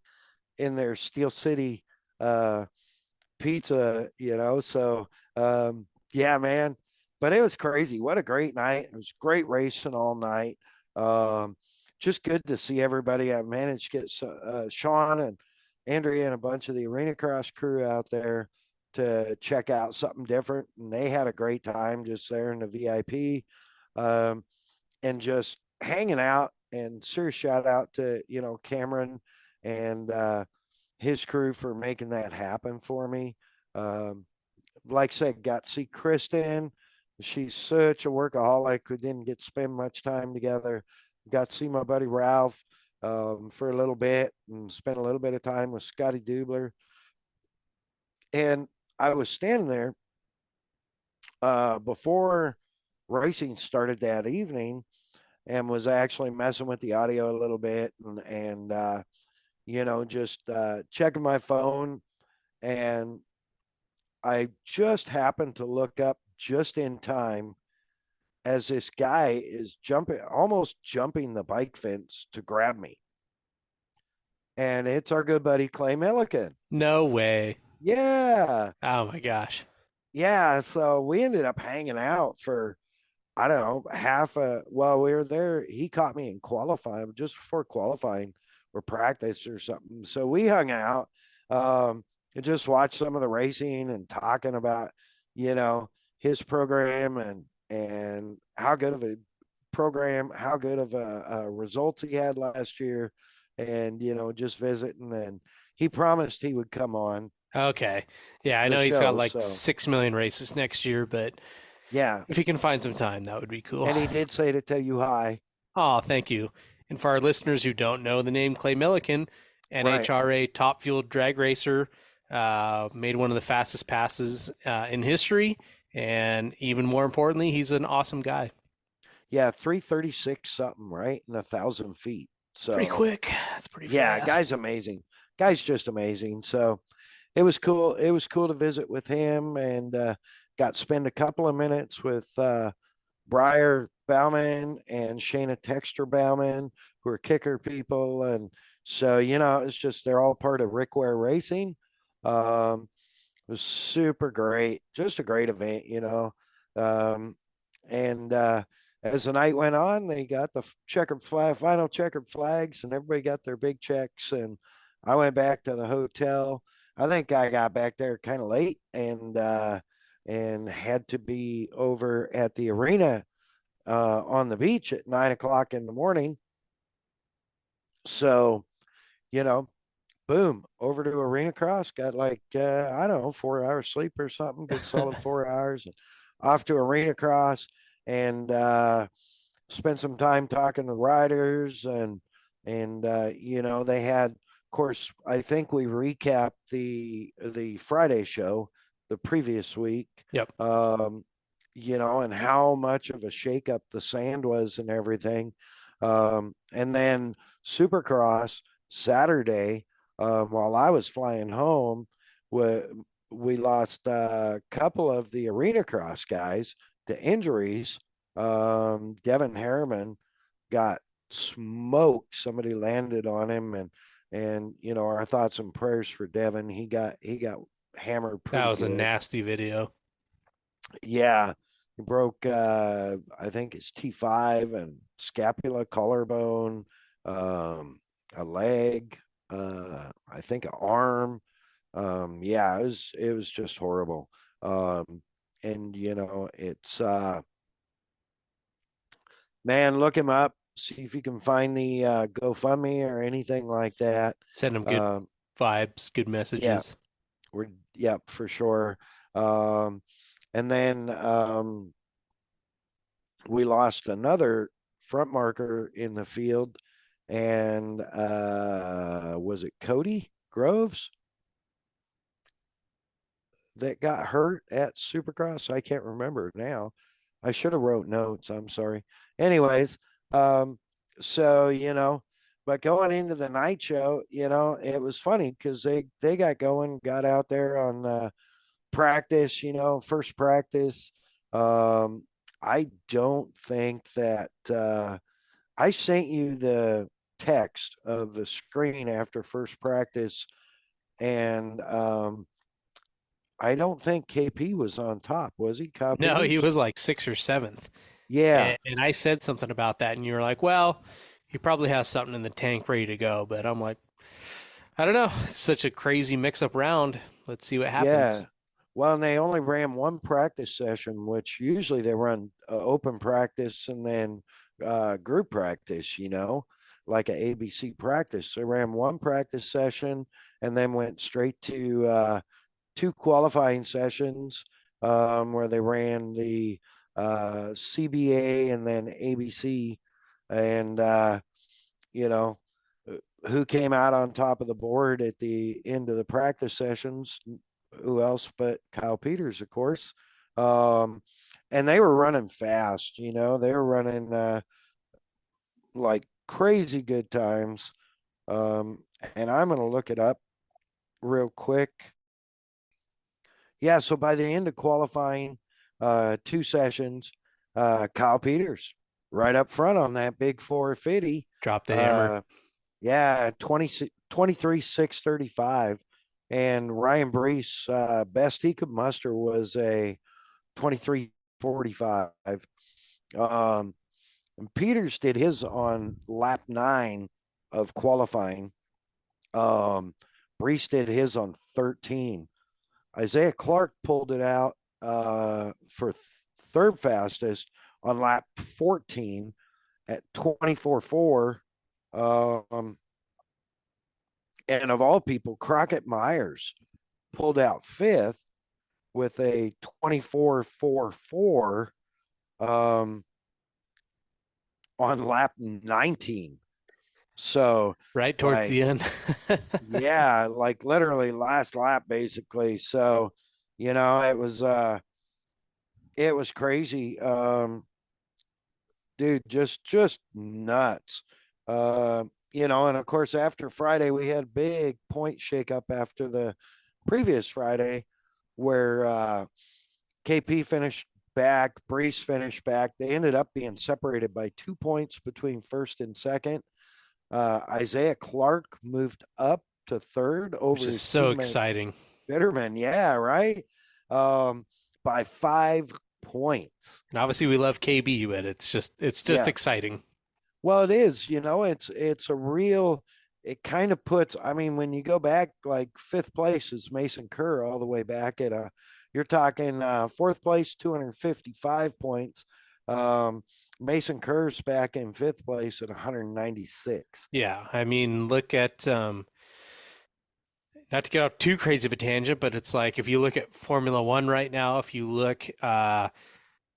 [SPEAKER 1] in their Steel City pizza, you know. So yeah, man. But it was crazy. What a great night. It was great racing all night. Just good to see everybody. I managed to get Sean and Andrea and a bunch of the Arena Cross crew out there to check out something different. And they had a great time just there in the VIP, and just hanging out. And serious shout out to, you know, Cameron and his crew for making that happen for me. Like I said, got to see Kristen. She's such a workaholic. We didn't get to spend much time together. Got to see my buddy Ralph for a little bit and spent a little bit of time with Scotty Dubler. And I was standing there before racing started that evening, and was actually messing with the audio a little bit and you know, just checking my phone. And I just happened to look up just in time as this guy is almost jumping the bike fence to grab me. And it's our good buddy Clay Milliken.
[SPEAKER 2] No way.
[SPEAKER 1] Yeah.
[SPEAKER 2] Oh my gosh.
[SPEAKER 1] Yeah. So we ended up hanging out for, I don't know, we were there. He caught me in qualifying, just before qualifying or practice or something. So we hung out, and just watched some of the racing and talking about, you know, his program and how good of a program, how good of a results he had last year, and, you know, just visiting. And he promised he would come on
[SPEAKER 2] Okay. Yeah, I
[SPEAKER 1] the
[SPEAKER 2] know he's got
[SPEAKER 1] show.
[SPEAKER 2] like
[SPEAKER 1] So
[SPEAKER 2] 6 million races next year, but
[SPEAKER 1] yeah.
[SPEAKER 2] if he can find some time, that would be cool.
[SPEAKER 1] And he did say to tell you hi.
[SPEAKER 2] Oh, thank you. And for our listeners who don't know the name Clay Millican, NHRA top fuel drag racer, made one of the fastest passes in history. And even more importantly, he's an awesome guy.
[SPEAKER 1] Yeah, 336 something, right? In 1,000 feet. So
[SPEAKER 2] Pretty quick. That's pretty fast.
[SPEAKER 1] Guy's amazing. Guy's just amazing. So it was cool. It was cool to visit with him, and got to spend a couple of minutes with Briar Bauman and Shayna Texter Bauman, who are kicker people. And so, it's just, they're all part of Rick Ware Racing. It was super great. Just a great event, and as the night went on, they got the final checkered flags, and everybody got their big checks. And I went back to the hotel. I think I got back there kind of late, and had to be over at the arena on the beach at 9 o'clock in the morning. So, boom, over to Arena Cross, got like, I don't know, 4 hours sleep or something, good solid 4 hours, and off to Arena Cross, and spent some time talking to riders, and they had, of course, I think we recapped the Friday show the previous week.
[SPEAKER 2] Yep.
[SPEAKER 1] And how much of a shakeup the sand was and everything. And then Supercross Saturday, while I was flying home, we lost a couple of the Arena Cross guys to injuries. Devin Harriman got smoked. Somebody landed on him, and our thoughts and prayers for Devin. He got hammered.
[SPEAKER 2] That was
[SPEAKER 1] good.
[SPEAKER 2] A nasty video.
[SPEAKER 1] Yeah, he broke I think it's T5 and scapula, collarbone, a leg, I think an arm. Yeah, it was just horrible. And it's man, look him up, see if you can find the GoFundMe or anything like that.
[SPEAKER 2] Send him good vibes, good messages.
[SPEAKER 1] Yeah, for sure. And then we lost another front marker in the field, and was it Cody Groves that got hurt at Supercross? I can't remember now. I should have wrote notes. I'm sorry. Anyways, so but going into the night show, it was funny because they got out there on practice, first practice. I don't think that I sent you the text of the screen after first practice, and I don't think KP was on top, was he? Kyle
[SPEAKER 2] No, he
[SPEAKER 1] Peters?
[SPEAKER 2] was like 6th or 7th.
[SPEAKER 1] Yeah.
[SPEAKER 2] And I said something about that, and you were like, well, he probably has something in the tank ready to go. But I'm like, I don't know. It's such a crazy mix-up round. Let's see what happens.
[SPEAKER 1] Yeah. Well, and they only ran one practice session, which usually they run open practice and then group practice, like an ABC practice. They ran one practice session and then went straight to 2 qualifying sessions where they ran the CBA and then ABC. And, who came out on top of the board at the end of the practice sessions? Who else but Kyle Peters, of course. And they were running fast, they were running like crazy good times. And I'm going to look it up real quick. Yeah, so by the end of qualifying, 2 sessions, Kyle Peters right up front on that big 450.
[SPEAKER 2] Dropped the hammer.
[SPEAKER 1] Yeah, 23.635. And Ryan Brees, best he could muster was a 23.45. And Peters did his on lap 9 of qualifying. Brees did his on 13. Isaiah Clark pulled it out for third fastest on lap 14 at 24.4. And of all people, Crockett Myers pulled out 5th with a 24.44 on lap 19. So,
[SPEAKER 2] Right towards
[SPEAKER 1] like,
[SPEAKER 2] the end.
[SPEAKER 1] yeah, like literally last lap basically. So, it was crazy. Dude, just nuts. And of course after Friday we had a big point shakeup after the previous Friday where KP finished back, Brees finished back. They ended up being separated by 2 points between first and second. Isaiah Clark moved up to third
[SPEAKER 2] Which
[SPEAKER 1] over
[SPEAKER 2] is
[SPEAKER 1] his
[SPEAKER 2] so
[SPEAKER 1] teammate
[SPEAKER 2] exciting.
[SPEAKER 1] Bitterman. Yeah, right. Um, by 5 points.
[SPEAKER 2] And obviously we love KB, but it's just
[SPEAKER 1] Yeah.
[SPEAKER 2] exciting.
[SPEAKER 1] Well, it is. It's a real. It kind of puts. I mean, when you go back, like fifth place is Mason Kerr all the way back at You're talking fourth place, 255 points. Mason Kerr's back in fifth place at 196.
[SPEAKER 2] Yeah. I mean, look at not to get off too crazy of a tangent, but it's like if you look at Formula One right now, if you look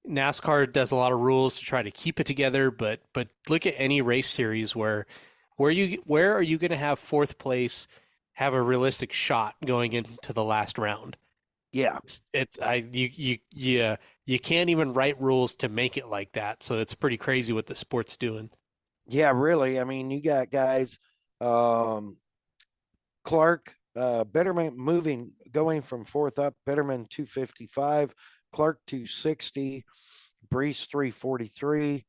[SPEAKER 2] NASCAR does a lot of rules to try to keep it together, but look at any race series where are you going to have fourth place have a realistic shot going into the last round?
[SPEAKER 1] Yeah,
[SPEAKER 2] It's I you can't even write rules to make it like that. So it's pretty crazy what the sport's doing.
[SPEAKER 1] yeah, really. I mean, you got guys, um, Clark, Bitterman going from fourth up. Bitterman 255, Clark 260, Brees 343,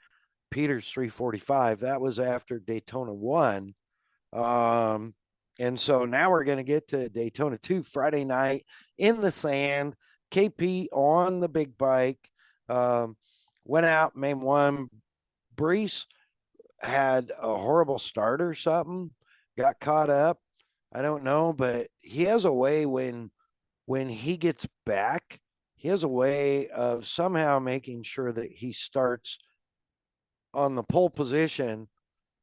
[SPEAKER 1] Peters 345. That was after Daytona 1. Um, and so now we're going to get to Daytona 2 Friday night in the sand. KP on the big bike. Um, Went out, made one. Brees had a horrible start or something, got caught up. I don't know, but he has a way when he gets back, he has a way of somehow making sure that he starts on the pole position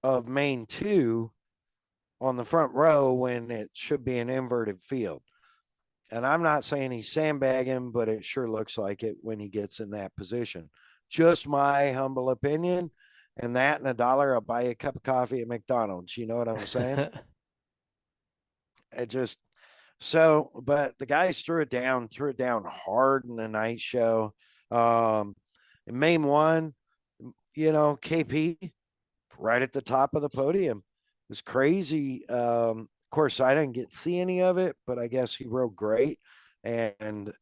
[SPEAKER 1] of main two on the front row when it should be an inverted field. And I'm not saying he's sandbagging, but it sure looks like it when he gets in that position. Just my humble opinion. And that and $1, I'll buy you a cup of coffee at McDonald's. You know what I'm saying? It just but the guys threw it down hard in the night show. In main one, KP right at the top of the podium. It was crazy. Of course, I didn't get to see any of it, but I guess he rode great. And,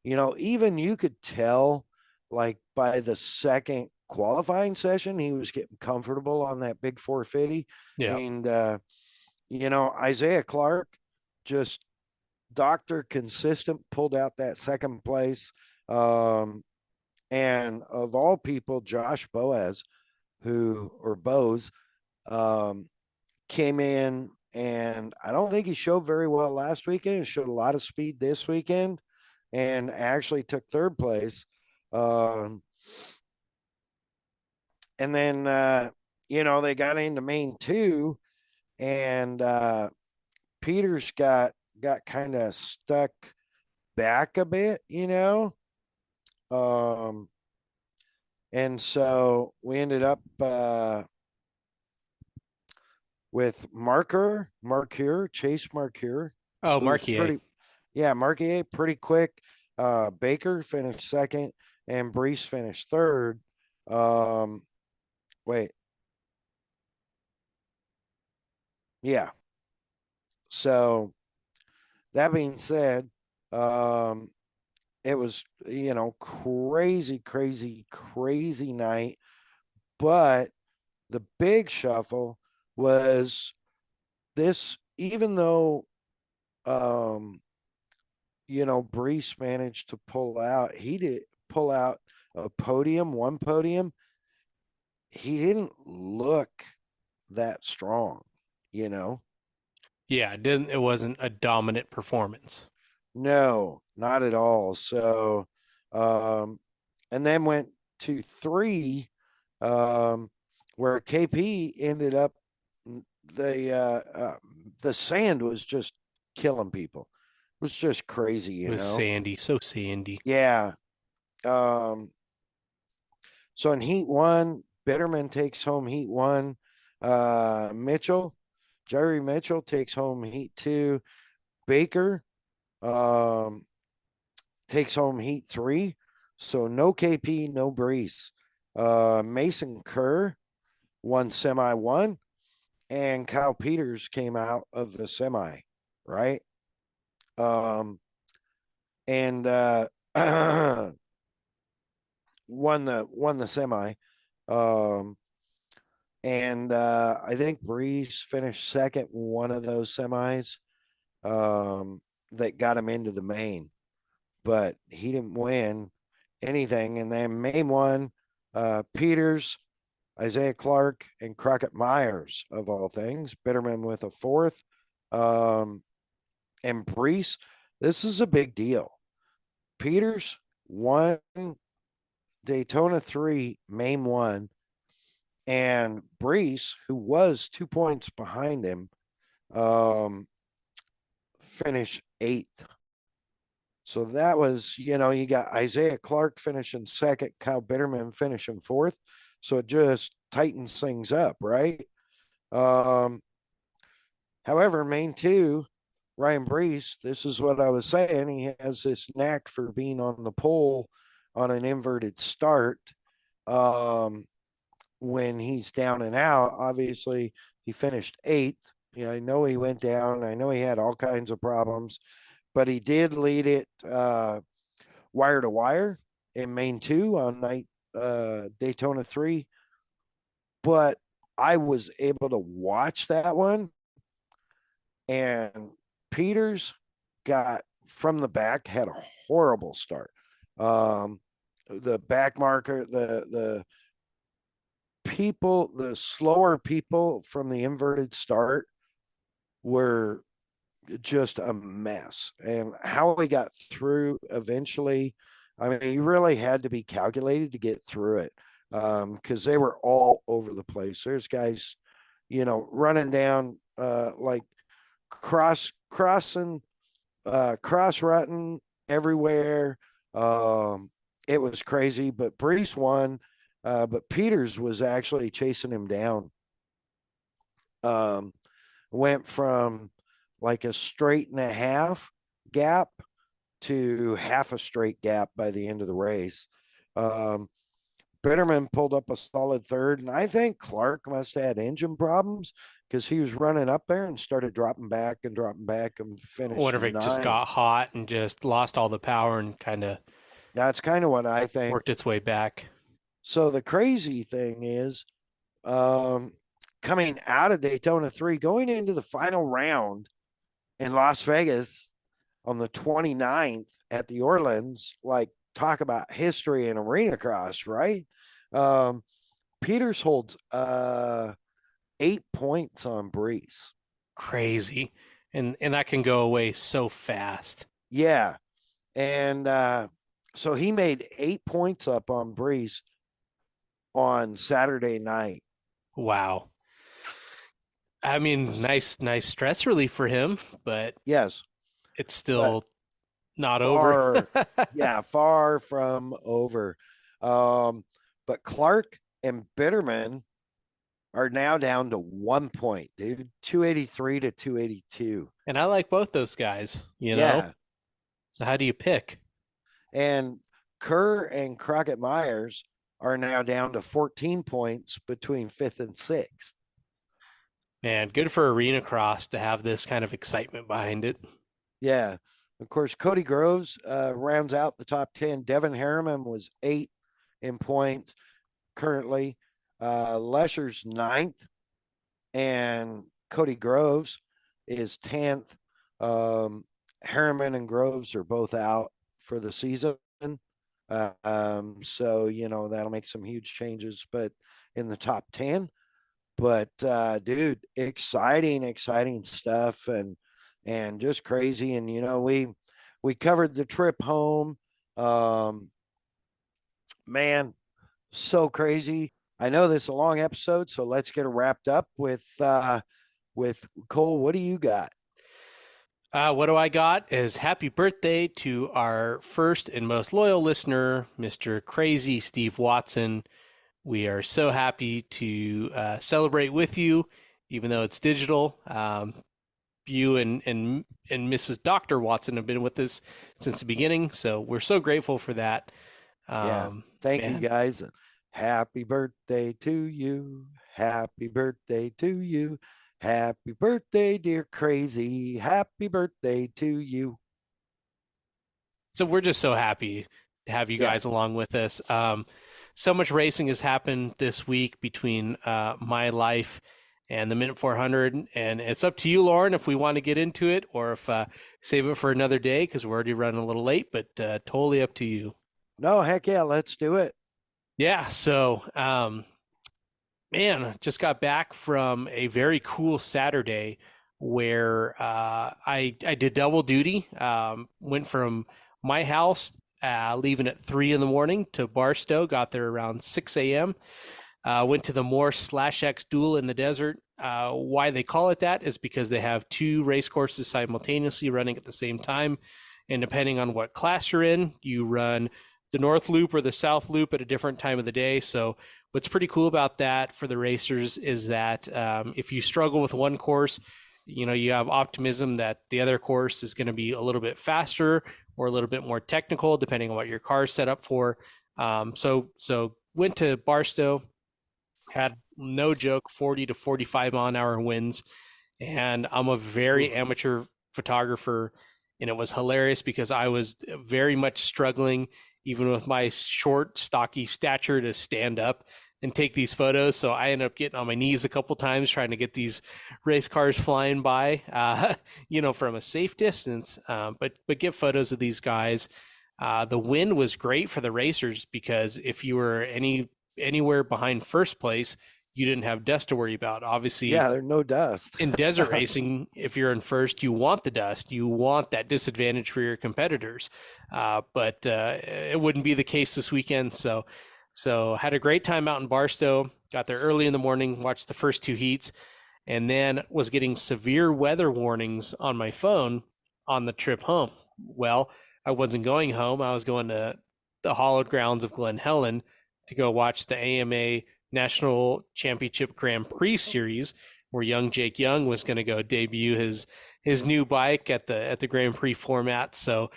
[SPEAKER 1] even you could tell, like, by the second qualifying session, he was getting comfortable on that big 450.
[SPEAKER 2] Yeah.
[SPEAKER 1] And, Isaiah Clark just doctor consistent, pulled out that second place. And of all people, Josh Boaz, Bose, um, came in, and I don't think he showed very well last weekend. He showed a lot of speed this weekend and actually took third place. And then, they got into main two, and Peters got kind of stuck back a bit, and so we ended up with Chase Marqueur,
[SPEAKER 2] Oh,
[SPEAKER 1] who was
[SPEAKER 2] Marquier.
[SPEAKER 1] Marquier pretty quick. Baker finished second, and Brees finished third. Wait, yeah. So that being said, it was crazy, crazy, crazy night, but the big shuffle was this, even though Brees managed to pull out, he did pull out one podium. He didn't look that strong, you know.
[SPEAKER 2] Yeah, it wasn't a dominant performance.
[SPEAKER 1] No, not at all. So and then went to 3, where KP ended up, the sand was just killing people. It was just crazy,
[SPEAKER 2] It was sandy, so sandy.
[SPEAKER 1] Yeah. So in heat 1, Bitterman takes home heat 1. Jerry Mitchell takes home heat 2. Baker um, takes home heat 3. So no KP, no Brees. Mason Kerr won semi 1, and Kyle Peters came out of the semi, right? And won the semi. Um, and I think Brees finished second in one of those semis that got him into the main, but he didn't win anything. And then main won Peters, Isaiah Clark, and Crockett Myers, of all things. Bitterman with a 4th. And Brees, this is a big deal. Peters won Daytona 3, main 1, and Brees, who was 2 points behind him, finished 8th. So that was, you got Isaiah Clark finishing 2nd, Kyle Bitterman finishing 4th. So it just tightens things up, right? However, main 2, Ryan Brees, this is what I was saying. He has this knack for being on the pole on an inverted start. When he's down and out, obviously he finished 8th. Yeah, I know he went down. I know he had all kinds of problems, but he did lead it wire to wire in main 2 on night Daytona 3. But I was able to watch that one, and Peters got from the back, had a horrible start. The back marker, the people, the slower people from the inverted start were just a mess. And how we got through eventually, I mean, you really had to be calculated to get through it because they were all over the place. There's guys, running down like cross-rutting everywhere. It was crazy, but Brees won. But Peters was actually chasing him down. Went from like a straight and a half gap to half a straight gap by the end of the race. Bitterman pulled up a solid 3rd, and I think Clark must have had engine problems because he was running up there and started dropping back and finished.
[SPEAKER 2] I wonder if it just got hot and just lost all the power and kind of.
[SPEAKER 1] That's kind of what I think.
[SPEAKER 2] Worked its way back.
[SPEAKER 1] So the crazy thing is, coming out of Daytona 3, going into the final round in Las Vegas on the 29th at the Orleans, like talk about history in arena cross, right? Peters holds 8 points on Brees.
[SPEAKER 2] Crazy. And that can go away so fast.
[SPEAKER 1] Yeah. And so he made 8 points up on Brees on Saturday night.
[SPEAKER 2] Wow. I mean, nice stress relief for him, but
[SPEAKER 1] yes,
[SPEAKER 2] it's still not over.
[SPEAKER 1] Yeah, far from over. But Clark and Bitterman are now down to 1 point, dude. 283 to 282.
[SPEAKER 2] And I like both those guys,
[SPEAKER 1] Yeah.
[SPEAKER 2] So how do you pick?
[SPEAKER 1] And Kerr and Crockett Myers are now down to 14 points between 5th and 6th.
[SPEAKER 2] Man, good for arena cross to have this kind of excitement behind it.
[SPEAKER 1] Yeah. Of course, Cody Groves rounds out the top 10. Devin Harriman was 8 in points currently. Lesher's 9th, and Cody Groves is 10th. Harriman and Groves are both out for the season. So, that'll make some huge changes, but in the top 10. But dude, exciting stuff and just crazy. And we covered the trip home. Man, so crazy. I know this is a long episode, so let's get it wrapped up with Cole. What do you got?
[SPEAKER 2] What do I got is happy birthday to our first and most loyal listener, Mr. Crazy Steve Watson. We are so happy to celebrate with you, even though it's digital. You and Mrs. Dr. Watson have been with us since the beginning, so we're so grateful for that.
[SPEAKER 1] Thank you, guys. Happy birthday to you. Happy birthday to you. Happy birthday, dear Crazy. Happy birthday to you.
[SPEAKER 2] So we're just so happy to have you guys along with us. So much racing has happened this week between my life and the Minute 400, and it's up to you, Lauren, if we want to get into it or if save it for another day because we're already running a little late, but totally up to you.
[SPEAKER 1] No, heck yeah, let's do it.
[SPEAKER 2] Yeah, so man, just got back from a very cool Saturday where I did double duty. Went from my house, leaving at 3 a.m. to Barstow, got there around 6 a.m. Went to the Morse/X duel in the desert. Why they call it that is because they have 2 race courses simultaneously running at the same time. And depending on what class you're in, you run the North Loop or the South Loop at a different time of the day. So what's pretty cool about that for the racers is that if you struggle with one course, you have optimism that the other course is going to be a little bit faster or a little bit more technical, depending on what your car is set up for. So went to Barstow, had no joke 40 to 45 mile an hour winds, and I'm a very amateur photographer, and it was hilarious because I was very much struggling, even with my short, stocky stature, to stand up and take these photos. So I ended up getting on my knees a couple times trying to get these race cars flying by, from a safe distance, but get photos of these guys. The wind was great for the racers because if you were anywhere behind first place, you didn't have dust to worry about. Obviously,
[SPEAKER 1] there's no dust.
[SPEAKER 2] In desert racing, if you're in first, you want the dust. You want that disadvantage for your competitors. But it wouldn't be the case this weekend. So had a great time out in Barstow. Got there early in the morning, watched the first 2 heats, and then was getting severe weather warnings on my phone on the trip home. Well, I wasn't going home. I was going to the hallowed grounds of Glen Helen to go watch the AMA National Championship Grand Prix Series, where young Jake Young was going to go debut his new bike at the Grand Prix format. So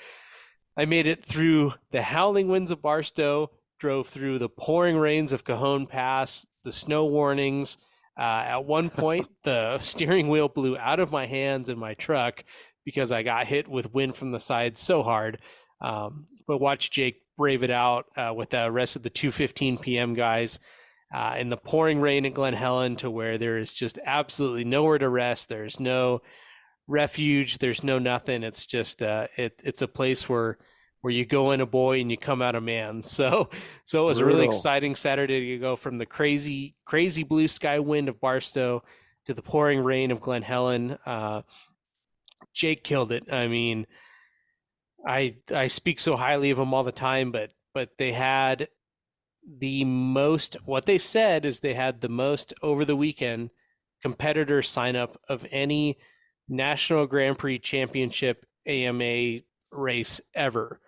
[SPEAKER 2] I made it through the howling winds of Barstow, drove through the pouring rains of Cajon Pass, the snow warnings. At one point, the steering wheel blew out of my hands in my truck because I got hit with wind from the side so hard. But watch Jake brave it out with the rest of the 2:15 p.m. guys in the pouring rain at Glen Helen, to where there is just absolutely nowhere to rest. There's no refuge. There's no nothing. It's just it's a place where you go in a boy and you come out a man. So it was a really exciting Saturday to go from the crazy blue sky wind of Barstow to the pouring rain of Glen Helen. Jake killed it. I mean, I speak so highly of them all the time, but they had what they said is they had the most over the weekend competitor sign up of any National Grand Prix Championship AMA race ever.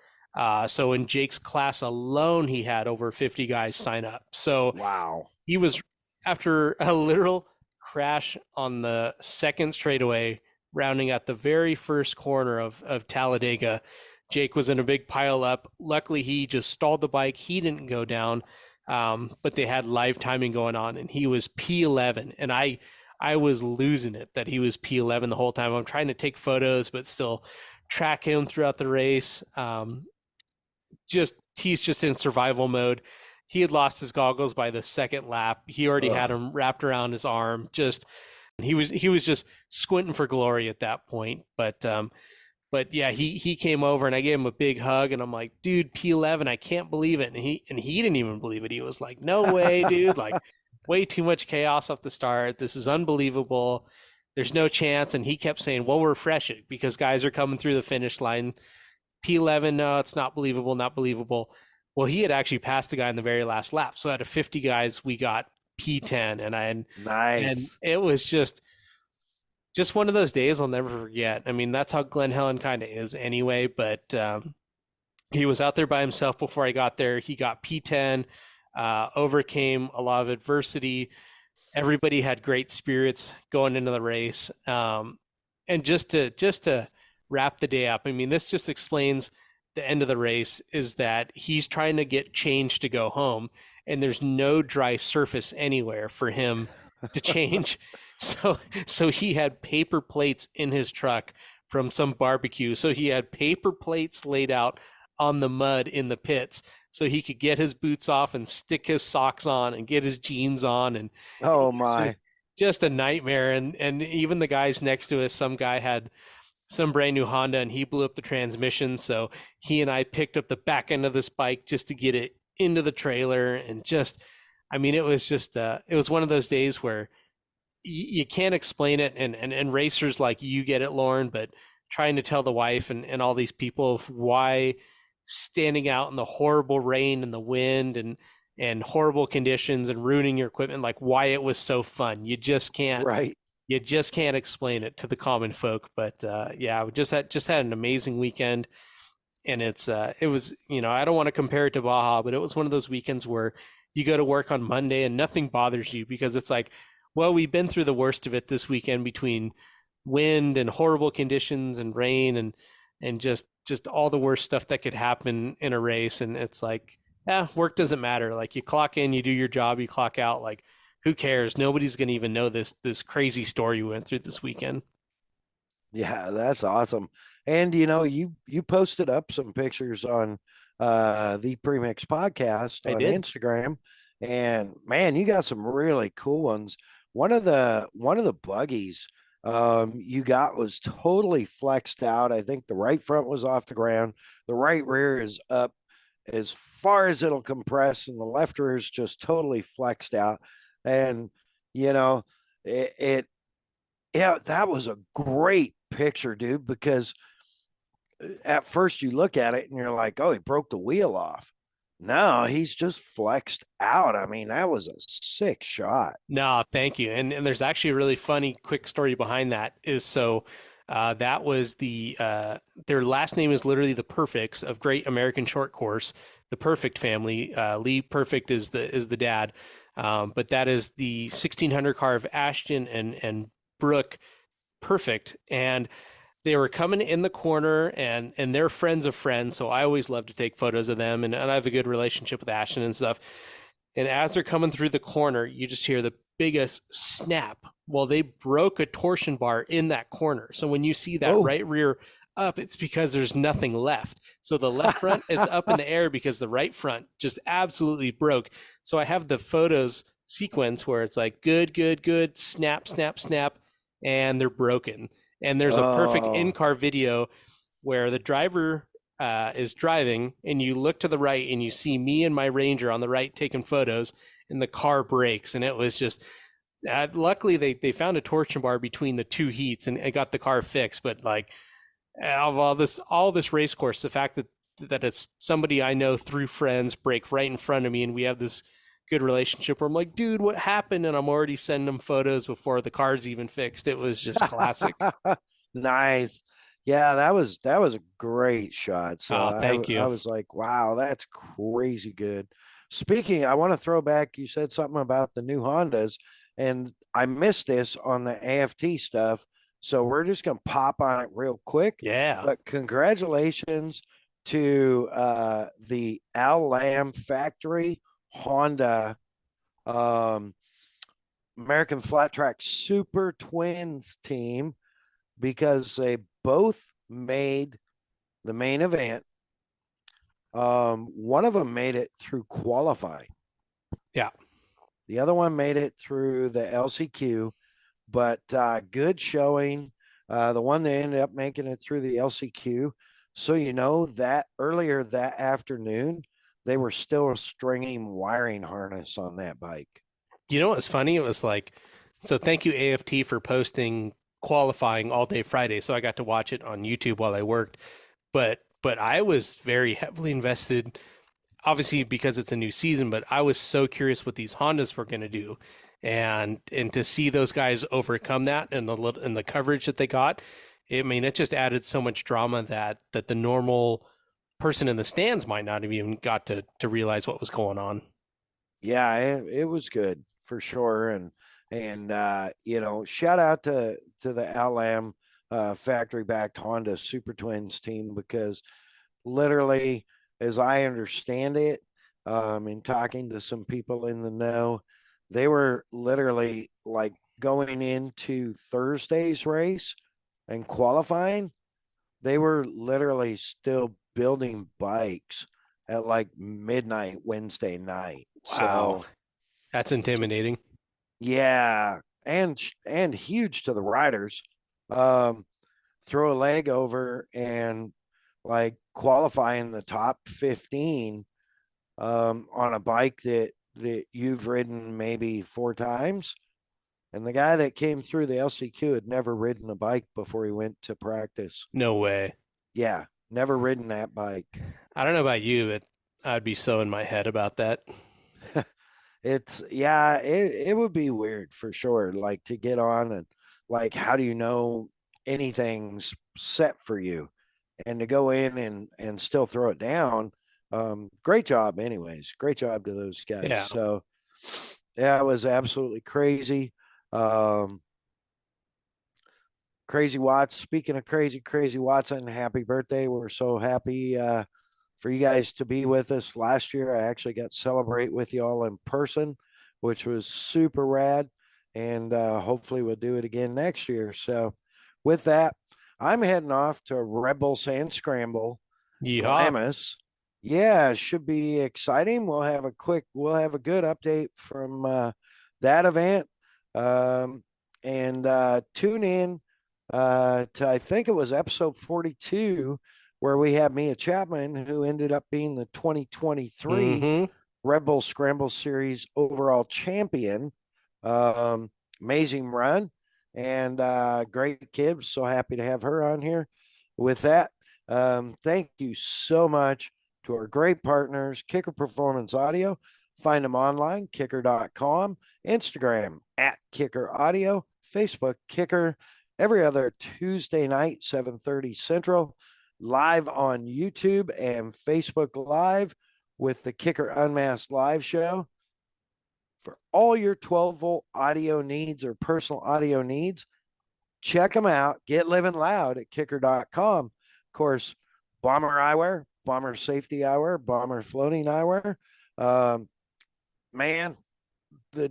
[SPEAKER 2] So in Jake's class alone, he had over 50 guys sign up. So
[SPEAKER 1] wow,
[SPEAKER 2] he was, after a literal crash on the second straightaway, rounding at the very first corner of Talladega, Jake was in a big pile up. Luckily, he just stalled the bike. He didn't go down, but they had live timing going on, and he was P11. And I was losing it that he was P11 the whole time. I'm trying to take photos, but still track him throughout the race. He's just in survival mode. He had lost his goggles by the second lap. He already had them wrapped around his arm. He was just squinting for glory at that point. But yeah, he came over and I gave him a big hug and I'm like, dude, P11, I can't believe it. And he didn't even believe it. He was like, no way, dude. Like, way too much chaos off the start. This is unbelievable. There's no chance. And he kept saying, well, refresh it because guys are coming through the finish line. P11, no, it's not believable, not believable. Well, he had actually passed the guy in the very last lap. So out of 50 guys, we got P10.
[SPEAKER 1] Nice.
[SPEAKER 2] And it was just one of those days I'll never forget. I mean, that's how Glen Helen kind of is anyway, but he was out there by himself before I got there. He got P10. overcame a lot of adversity. Everybody had great spirits going into the race. And just to wrap the day up, I mean, this just explains the end of the race is that he's trying to get changed to go home, and there's no dry surface anywhere for him to change. So he had paper plates in his truck from some barbecue. So he had paper plates laid out on the mud in the pits so he could get his boots off and stick his socks on and get his jeans on. And
[SPEAKER 1] Oh my.
[SPEAKER 2] just a nightmare. And even the guys next to us, some guy had some brand new Honda and he blew up the transmission. So he and I picked up the back end of this bike just to get it into the trailer. And just, I mean, it was just, it was one of those days where you can't explain it. And racers like you get it, Lauren, but trying to tell the wife and all these people of why standing out in the horrible rain and the wind and horrible conditions and ruining your equipment, like why it was so fun. You just can't,
[SPEAKER 1] Right.
[SPEAKER 2] you just can't explain it to the common folk. But yeah, we just had an amazing weekend. And it was, I don't want to compare it to Baja, but it was one of those weekends where you go to work on Monday and nothing bothers you because it's like, well, we've been through the worst of it this weekend between wind and horrible conditions and rain and just all the worst stuff that could happen in a race. And it's like, work doesn't matter. Like you clock in, you do your job, you clock out. Like who cares? Nobody's going to even know this crazy story you went through this weekend.
[SPEAKER 1] Yeah, that's awesome. And you posted up some pictures on the Premix podcast
[SPEAKER 2] I
[SPEAKER 1] on
[SPEAKER 2] did.
[SPEAKER 1] Instagram, and man, you got some really cool ones. One of the buggies you got was totally flexed out. I think the right front was off the ground, the right rear is up as far as it'll compress, and the left rear is just totally flexed out. And it yeah, that was a great picture, dude, because at first you look at it and you're like, oh, he broke the wheel off. No, he's just flexed out. I mean, that was a sick shot.
[SPEAKER 2] No, thank you. And there's actually a really funny quick story behind that is so that was their last name is literally the Perfects of Great American Short Course, the Perfect family. Lee Perfect is the dad. But that is the 1600 car of Ashton and Brooke Perfect. And they were coming in the corner and they're friends of friends. So I always love to take photos of them. And I have a good relationship with Ashton and stuff. And as they're coming through the corner, you just hear the biggest snap. Well, they broke a torsion bar in that corner. So when you see that right rear up, it's because there's nothing left. So the left front is up in the air because the right front just absolutely broke. So I have the photos sequence where it's like good, snap, snap, snap, and they're broken. And there's a perfect in-car video where the driver is driving and you look to the right and you see me and my Ranger on the right taking photos and the car breaks. And it was just, luckily they found a torsion bar between the two heats and got the car fixed. But like of all this race course, the fact that it's somebody I know through friends break right in front of me and we have this good relationship where I'm like, dude, what happened? And I'm already sending them photos before the car's even fixed. It was just classic.
[SPEAKER 1] Nice. Yeah, that was a great shot. So
[SPEAKER 2] thank you.
[SPEAKER 1] I was like, wow, that's crazy good. Speaking, I want to throw back, you said something about the new Hondas, and I missed this on the AFT stuff. So we're just gonna pop on it real quick.
[SPEAKER 2] Yeah.
[SPEAKER 1] But congratulations to the Al Lamb factory Honda American Flat Track Super Twins team, because they both made the main event. One of them made it through qualifying.
[SPEAKER 2] Yeah.
[SPEAKER 1] The other one made it through the LCQ, but good showing. The one that ended up making it through the LCQ. So, that earlier that afternoon, they were still stringing wiring harness on that bike.
[SPEAKER 2] You know what's funny? It was like, so thank you AFT for posting qualifying all day Friday. So I got to watch it on YouTube while I worked, but I was very heavily invested, obviously because it's a new season, but I was so curious what these Hondas were going to do. And to see those guys overcome that and the coverage that they got, it just added so much drama that the normal person in the stands might not have even got to realize what was going on.
[SPEAKER 1] Yeah, it was good for sure. Shout out to the Outlam factory backed Honda Super Twins team, because literally, as I understand it, in talking to some people in the know, they were literally like going into Thursday's race and qualifying. They were literally still building bikes at like midnight Wednesday night.
[SPEAKER 2] Wow.
[SPEAKER 1] So
[SPEAKER 2] That's intimidating.
[SPEAKER 1] yeah, and huge to the riders. Um, Throw a leg over and like qualify in the top 15 on a bike that you've ridden maybe 4 times. And the guy that came through the LCQ had never ridden a bike before he went to practice.
[SPEAKER 2] No way.
[SPEAKER 1] Yeah, never ridden that bike.
[SPEAKER 2] I don't know about you, but I'd be so in my head about that.
[SPEAKER 1] It would be weird for sure. Like to get on and like, how do you know anything's set for you? And to go in and still throw it down. Great job, anyways. Great job to those guys.
[SPEAKER 2] Yeah.
[SPEAKER 1] So yeah, it was absolutely crazy. Um, Crazy Watts. Speaking of crazy Watson, happy birthday. We're so happy for you guys to be with us. Last year, I actually got to celebrate with you all in person, which was super rad. And hopefully, we'll do it again next year. So, with that, I'm heading off to Red Bull Sand Scramble,
[SPEAKER 2] Yeehaw.
[SPEAKER 1] Glamis. Yeah, it should be exciting. We'll have a good update from that event. And Tune in to, I think it was episode 42, where we had Mia Chapman, who ended up being the 2023
[SPEAKER 2] Mm-hmm.
[SPEAKER 1] Red Bull Scramble Series overall champion. Um, Amazing run and great kid. So happy to have her on here. With that, thank you so much to our great partners, Kicker Performance Audio. Find them online, kicker.com, Instagram at Kicker Audio, Facebook Kicker, every other Tuesday night, 7:30 Central, live on YouTube and Facebook Live with the Kicker Unmasked live show. For all your 12-volt audio needs or personal audio needs, check them out. Get living loud at kicker.com. Of course, Bomber Eyewear, Bomber Safety Eyewear, Bomber Floating Eyewear. Um, Man, the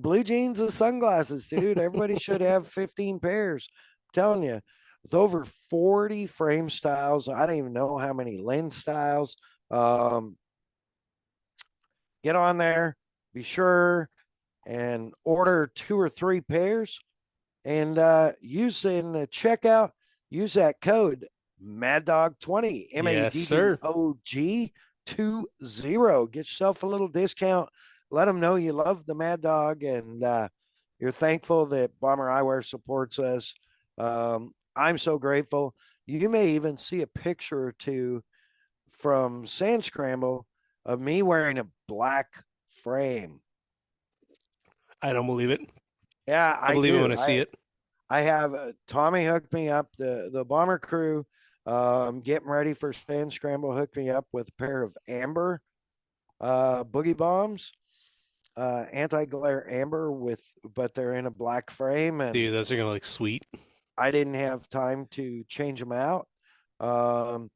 [SPEAKER 1] blue jeans and sunglasses, dude. Everybody should have 15 pairs. I'm telling you, with over 40 frame styles, I don't even know how many lens styles. Get on there, be sure and order 2 or 3 pairs, and use in the checkout, use that code MAddOG20,
[SPEAKER 2] Yes, sir.
[SPEAKER 1] MAddOG 20. Get yourself a little discount. Let them know you love the Mad Dog, and you're thankful that Bomber Eyewear supports us. I'm so grateful. You may even see a picture or two from Sand Scramble of me wearing a black frame.
[SPEAKER 2] I don't believe it.
[SPEAKER 1] Yeah,
[SPEAKER 2] I
[SPEAKER 1] I
[SPEAKER 2] believe it
[SPEAKER 1] do.
[SPEAKER 2] when I see it.
[SPEAKER 1] I have Tommy hooked me up, the bomber crew, getting ready for Sand Scramble, hooked me up with a pair of amber boogie bombs, anti-glare amber but they're in a black frame, and
[SPEAKER 2] Dude, those are going to look sweet.
[SPEAKER 1] I didn't have time to change them out. And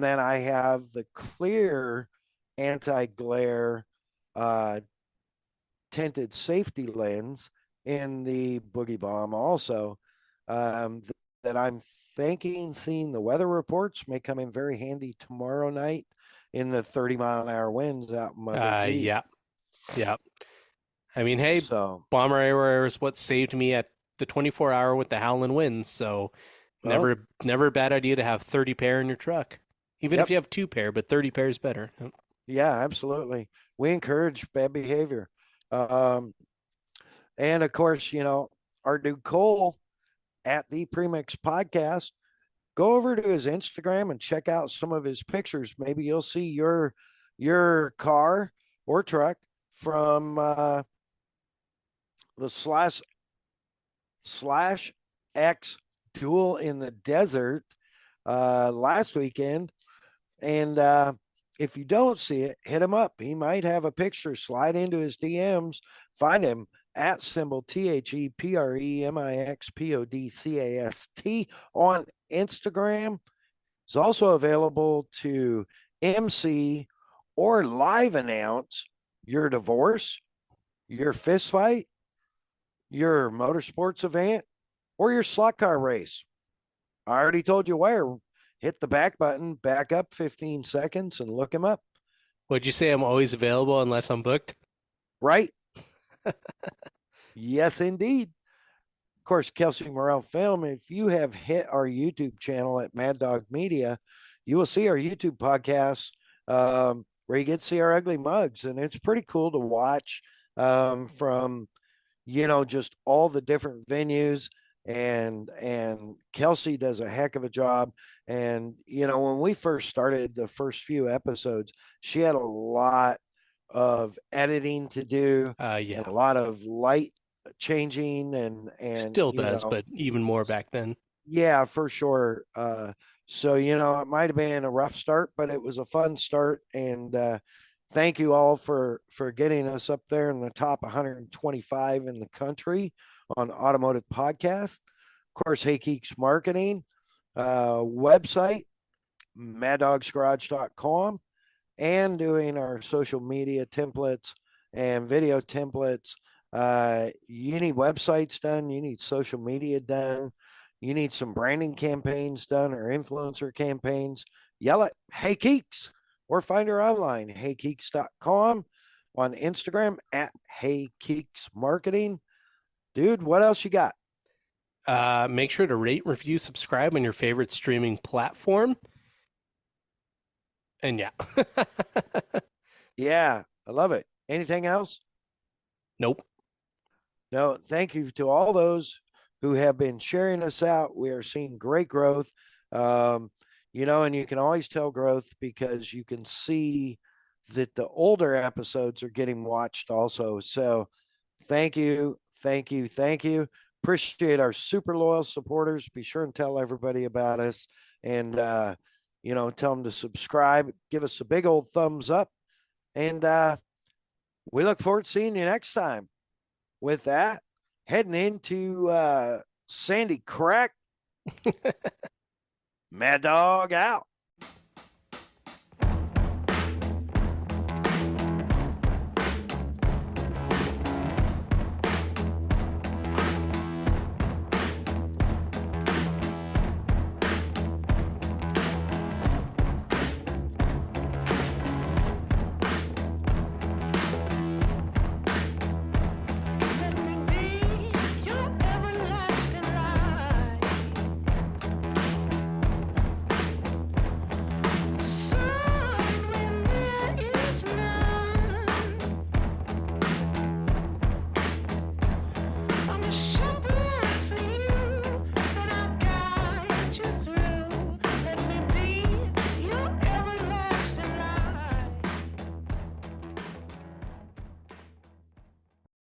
[SPEAKER 1] then I have the clear anti-glare tinted safety lens in the boogie bomb also, that I'm thinking, seeing the weather reports, may come in very handy tomorrow night in the 30-mile-an-hour winds out in Mother G.
[SPEAKER 2] Yeah. Yeah. I mean, hey,
[SPEAKER 1] So,
[SPEAKER 2] Bomber Air is what saved me at the 24-hour with the howling winds. So
[SPEAKER 1] well,
[SPEAKER 2] never a bad idea to have 30 pair in your truck. Even if you have 2 pair, but 30 pair is better.
[SPEAKER 1] yeah, absolutely. We encourage bad behavior. And of course, our dude Cole at the Premix Podcast, go over to his Instagram and check out some of his pictures. Maybe you'll see your car or truck from the slash X duel in the desert last weekend. And if you don't see it, hit him up. He might have a picture. Slide into his DMs. Find him at symbol ThePremixPodcast on Instagram. It's also available to MC or live announce your divorce, your fist fight, your motorsports event, or your slot car race. I already told you where. Hit the back button, back up 15 seconds, and look him up.
[SPEAKER 2] Would you say I'm always available unless I'm booked?
[SPEAKER 1] Right? Yes, indeed. Of course, Kelsey Morrell Film. If you have hit our YouTube channel at Mad Dog Media, you will see our YouTube podcast where you get to see our ugly mugs. And it's pretty cool to watch from, just all the different venues. And Kelsey does a heck of a job. And when we first started the first few episodes, she had a lot of editing to do,
[SPEAKER 2] Yeah.
[SPEAKER 1] and a lot of light changing, and
[SPEAKER 2] Still does, but even more back then.
[SPEAKER 1] Yeah, for sure. So it might have been a rough start, but it was a fun start. And thank you all for getting us up there in the top 125 in the country on automotive podcast. Of course, Hey Geeks Marketing website, MAddOG'sGarage.com, and doing our social media templates and video templates. You need websites done, you need social media done, you need some branding campaigns done or influencer campaigns, yell at Hey Geeks or find her online, heygeeks.com, on Instagram at Hey Geeks Marketing. Dude, what else you got?
[SPEAKER 2] Make sure to rate, review, subscribe on your favorite streaming platform. And yeah.
[SPEAKER 1] Yeah, I love it. Anything else?
[SPEAKER 2] Nope.
[SPEAKER 1] No, thank you to all those who have been sharing us out. We are seeing great growth. And you can always tell growth because you can see that the older episodes are getting watched also. So thank you. Appreciate our super loyal supporters. Be sure and tell everybody about us, and tell them to subscribe, give us a big old thumbs up, and we look forward to seeing you next time. With that, heading into Sandy Crack, Mad Dog out.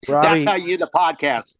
[SPEAKER 1] Robbie,
[SPEAKER 5] That's how you do the podcast.